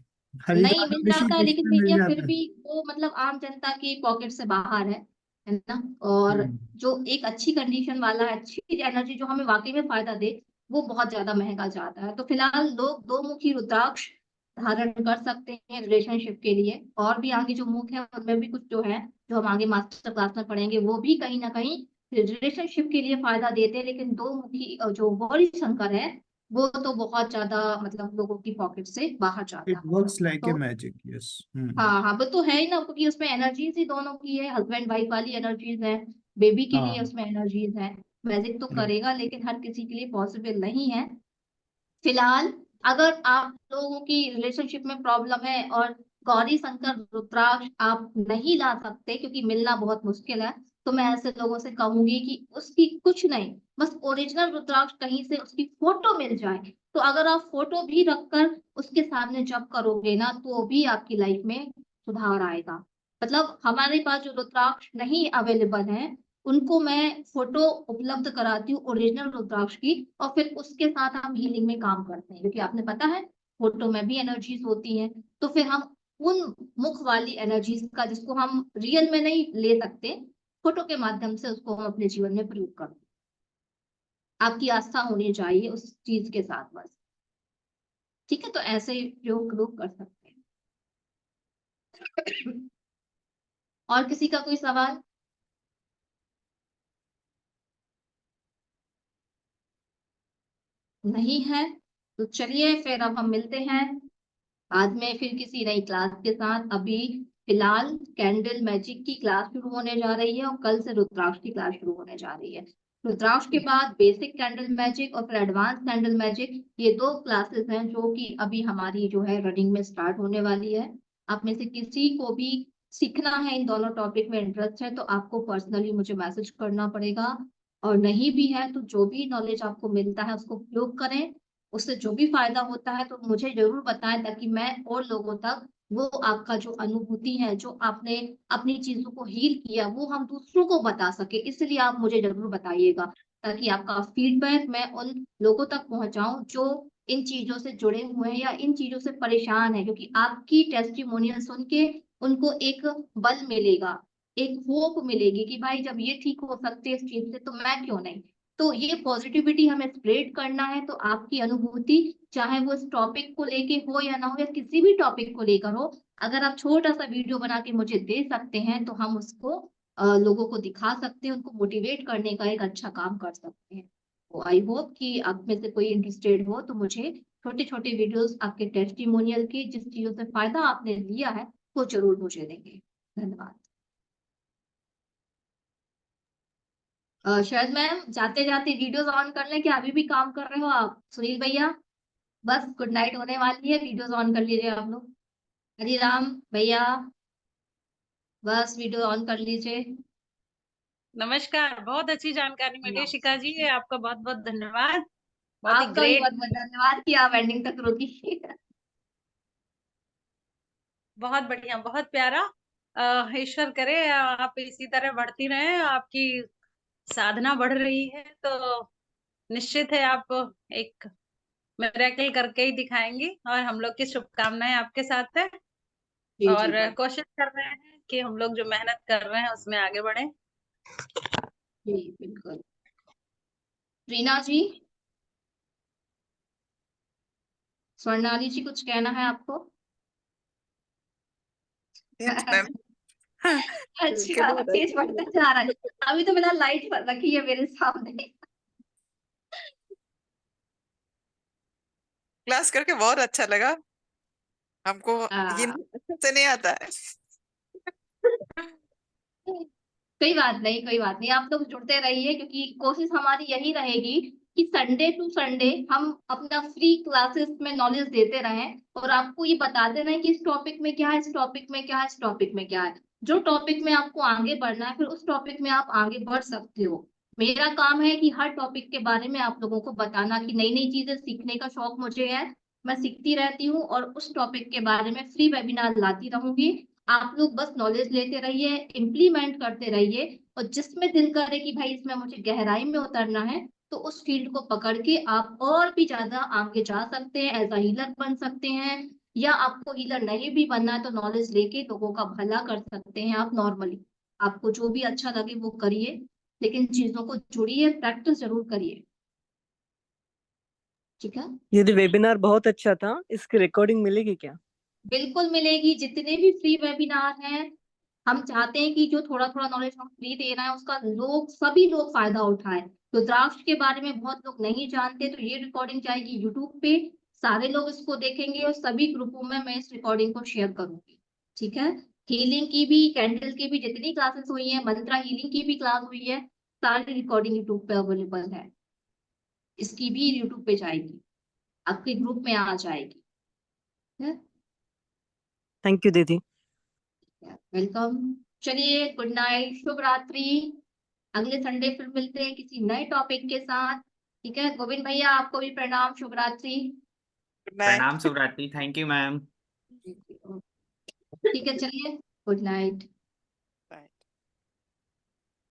नहीं हरिद्वार मिल में जाता है, ऋषिकेश लेकिन में मिल भैया फिर जाता है। भी वो मतलब आम जनता की पॉकेट से बाहर है ना। और हम्म। जो एक अच्छी कंडीशन वाला है, अच्छी एनर्जी जो हमें वाकई में फायदा दे, वो बहुत ज्यादा महंगा जाता है। तो फिलहाल लोग दो मुखी रुद्राक्ष धारण कर सकते हैं रिलेशनशिप के लिए। और भी आगे जो मुख है उनमें भी कुछ जो है, जो हम आगे मास्टर क्लास में पढ़ेंगे, वो भी कहीं ना कहीं रिलेशनशिप के लिए फायदा देते हैं। लेकिन दो मुखी जो गौरी शंकर है, वो तो बहुत ज्यादा मतलब लोगों की पॉकेट से बाहर जाता इट है। वर्क्स लाइक ए तो मैजिक, यस। हम्म। हाँ हाँ, वो तो है ही ना, क्योंकि उसमें एनर्जीज ही दोनों की है, हस्बैंड वाइफ वाली एनर्जीज है, बेबी के लिए हाँ। उसमें एनर्जीज है। मैजिक तो हम्म। करेगा, लेकिन हर किसी के लिए पॉसिबल नहीं है। फिलहाल अगर आप लोगों की रिलेशनशिप में प्रॉब्लम है और गौरी शंकर रुद्राक्ष आप नहीं ला सकते क्योंकि मिलना बहुत मुश्किल है, तो मैं ऐसे लोगों से कहूंगी कि उसकी कुछ नहीं, बस ओरिजिनल रुद्राक्ष कहीं से उसकी फोटो मिल जाए, तो अगर आप फोटो भी रखकर उसके सामने जप करोगे ना, तो भी आपकी लाइफ में सुधार आएगा। मतलब हमारे पास जो रुद्राक्ष नहीं अवेलेबल है, उनको मैं फोटो उपलब्ध कराती हूँ ओरिजिनल रुद्राक्ष की, और फिर उसके साथ हम हीलिंग में काम करते हैं, क्योंकि आपने पता है फोटो में भी एनर्जीज होती हैं। तो फिर हम उन मुख वाली एनर्जीज का, जिसको हम रियल में नहीं ले सकते, फोटो के माध्यम से उसको हम अपने जीवन में प्रयोग करते हैं। आपकी आस्था होनी चाहिए उस चीज के साथ बस, ठीक है। तो ऐसे प्रयोग लोग कर सकते हैं। और किसी का कोई सवाल? नहीं है? तो चलिए फिर अब हम मिलते हैं बाद में फिर किसी नई क्लास के साथ। अभी फिलहाल कैंडल मैजिक की क्लास शुरू होने जा रही है, और कल से रुद्राक्ष की क्लास शुरू होने जा रही है। रुद्राक्ष के बाद बेसिक कैंडल मैजिक और फिर एडवांस कैंडल मैजिक, ये दो क्लासेस हैं जो कि अभी हमारी जो है रनिंग में स्टार्ट होने वाली है। आप में से किसी को भी सीखना है, इन दोनों टॉपिक में इंटरेस्ट है, तो आपको पर्सनली मुझे मैसेज करना पड़ेगा। और नहीं भी है तो जो भी नॉलेज आपको मिलता है उसको उपयोग करें, उससे जो भी फायदा होता है तो मुझे जरूर बताएं, ताकि मैं और लोगों तक वो आपका जो अनुभूति है, जो आपने अपनी चीजों को हील किया, वो हम दूसरों को बता सके। इसलिए आप मुझे जरूर बताइएगा, ताकि आपका फीडबैक मैं उन लोगों तक पहुंचाऊं जो इन चीजों से जुड़े हुए हैं या इन चीजों से परेशान है, क्योंकि आपकी टेस्टिमोनियल सुन के उनको एक बल मिलेगा, एक होप मिलेगी कि भाई जब ये ठीक हो सकते हैं इस चीज से, तो मैं क्यों नहीं। तो ये पॉजिटिविटी हमें स्प्रेड करना है। तो आपकी अनुभूति, चाहे वो इस टॉपिक को लेके हो या ना हो, या किसी भी टॉपिक को लेकर हो, अगर आप छोटा सा वीडियो बना के मुझे दे सकते हैं, तो हम उसको लोगों को दिखा सकते हैं, उनको मोटिवेट करने का एक अच्छा काम कर सकते हैं। तो आई होप कि आप में से कोई इंटरेस्टेड हो तो मुझे छोटे छोटे वीडियोस आपके टेस्टिमोनियल के, जिस चीजों से फायदा आपने लिया है, वो जरूर मुझे देंगे। धन्यवाद। शायद मैम जाते जाते वीडियोस ऑन कर लें, क्या अभी भी काम कर रहे हो आप सुनील भैया? बस गुड नाइट होने वाली है, वीडियोस ऑन कर लीजिए आप लोग। हरी राम भैया, बस वीडियो ऑन कर लीजिए। नमस्कार, बहुत अच्छी जानकारी मिली शिखा जी, आपका बहुत बहुत धन्यवाद। बहुत ही आपका भी ग्रेट, बहुत बहुत धन्यवाद कि आप एंडिंग तक रोकी। बहुत बढ़िया, बहुत प्यारा। ईश्वर करे आप इसी तरह बढ़ती रहें, आपकी साधना बढ़ रही है तो निश्चित है आप एक मिरेकल करके ही दिखाएंगी, और हम लोग की शुभकामनाएं आपके साथ है। जी जी और बस। कोशिश कर रहे हैं कि हम लोग जो मेहनत कर रहे हैं उसमें आगे बढ़े। जी बिल्कुल। रीना जी, स्वर्णाली जी, कुछ कहना है आपको? Yes ma'am. अच्छा, तेज बढ़ता जा रहा है। अभी तो मेरा लाइट रखी है मेरे सामने। क्लास करके बहुत अच्छा लगा हमको। हाँ। हिंदी अच्छे से नहीं आता है। कोई बात नहीं, कोई बात नहीं, आप लोग जुड़ते रहिए, क्योंकि कोशिश हमारी यही रहेगी कि संडे टू संडे हम अपना फ्री क्लासेस में नॉलेज देते रहें और आपको ये बताते रहें कि इस टॉपिक में क्या है, इस टॉपिक में क्या है, इस टॉपिक में क्या है। जो टॉपिक में आपको आगे बढ़ना है, फिर उस टॉपिक में आप आगे बढ़ सकते हो। मेरा काम है कि हर टॉपिक के बारे में आप लोगों को बताना कि नई नई चीजें सीखने का शौक मुझे है, मैं सीखती रहती हूँ और उस टॉपिक के बारे में फ्री वेबिनार लाती रहूंगी। आप लोग बस नॉलेज लेते रहिए, इम्प्लीमेंट करते रहिए, और जिसमें दिल करे कि भाई इसमें मुझे गहराई में उतरना है, तो उस फील्ड को पकड़ के आप और भी ज्यादा आगे जा सकते हैं, एज अ हीलर बन सकते हैं, या आपको हीलर नहीं भी बनना है तो नॉलेज लेके लोगों का भला कर सकते हैं आप नॉर्मली। आपको जो भी अच्छा लगे वो करिए, लेकिन चीजों को जुड़िए, प्रैक्टिस जरूर करिए। ठीक है। ये तो वेबिनार बहुत अच्छा था, इसकी रिकॉर्डिंग मिलेगी क्या? बिल्कुल मिलेगी। जितने भी फ्री वेबिनार हैं, हम चाहते हैं कि जो थोड़ा थोड़ा नॉलेज हम फ्री दे रहे हैं उसका सभी लोग फायदा उठाएं। रुद्राक्ष के बारे में बहुत लोग नहीं जानते, तो ये रिकॉर्डिंग जाएगी यूट्यूब पे, सारे लोग इसको देखेंगे और सभी ग्रुपों में मैं इस रिकॉर्डिंग को शेयर करूंगी। ठीक है। हीलिंग की भी, कैंडल की भी जितनी क्लासेस हुई है, मंत्रा हीलिंग की भी क्लास हुई है, सारी रिकॉर्डिंग यूट्यूब पे अवेलेबल है। इसकी भी यूट्यूब पे जाएगी, आपके ग्रुप में आ जाएगी। थैंक यू दीदी। वेलकम। चलिए, गुड नाइट, शुभ रात्रि। अगले संडे फिर मिलते हैं किसी नए टॉपिक के साथ। ठीक है, गोविंद भैया आपको भी प्रणाम, शुभ रात्रि। मैं शुभ रात्रि। Thank you ma'am. ठीक है, चलिए, गुड नाइट।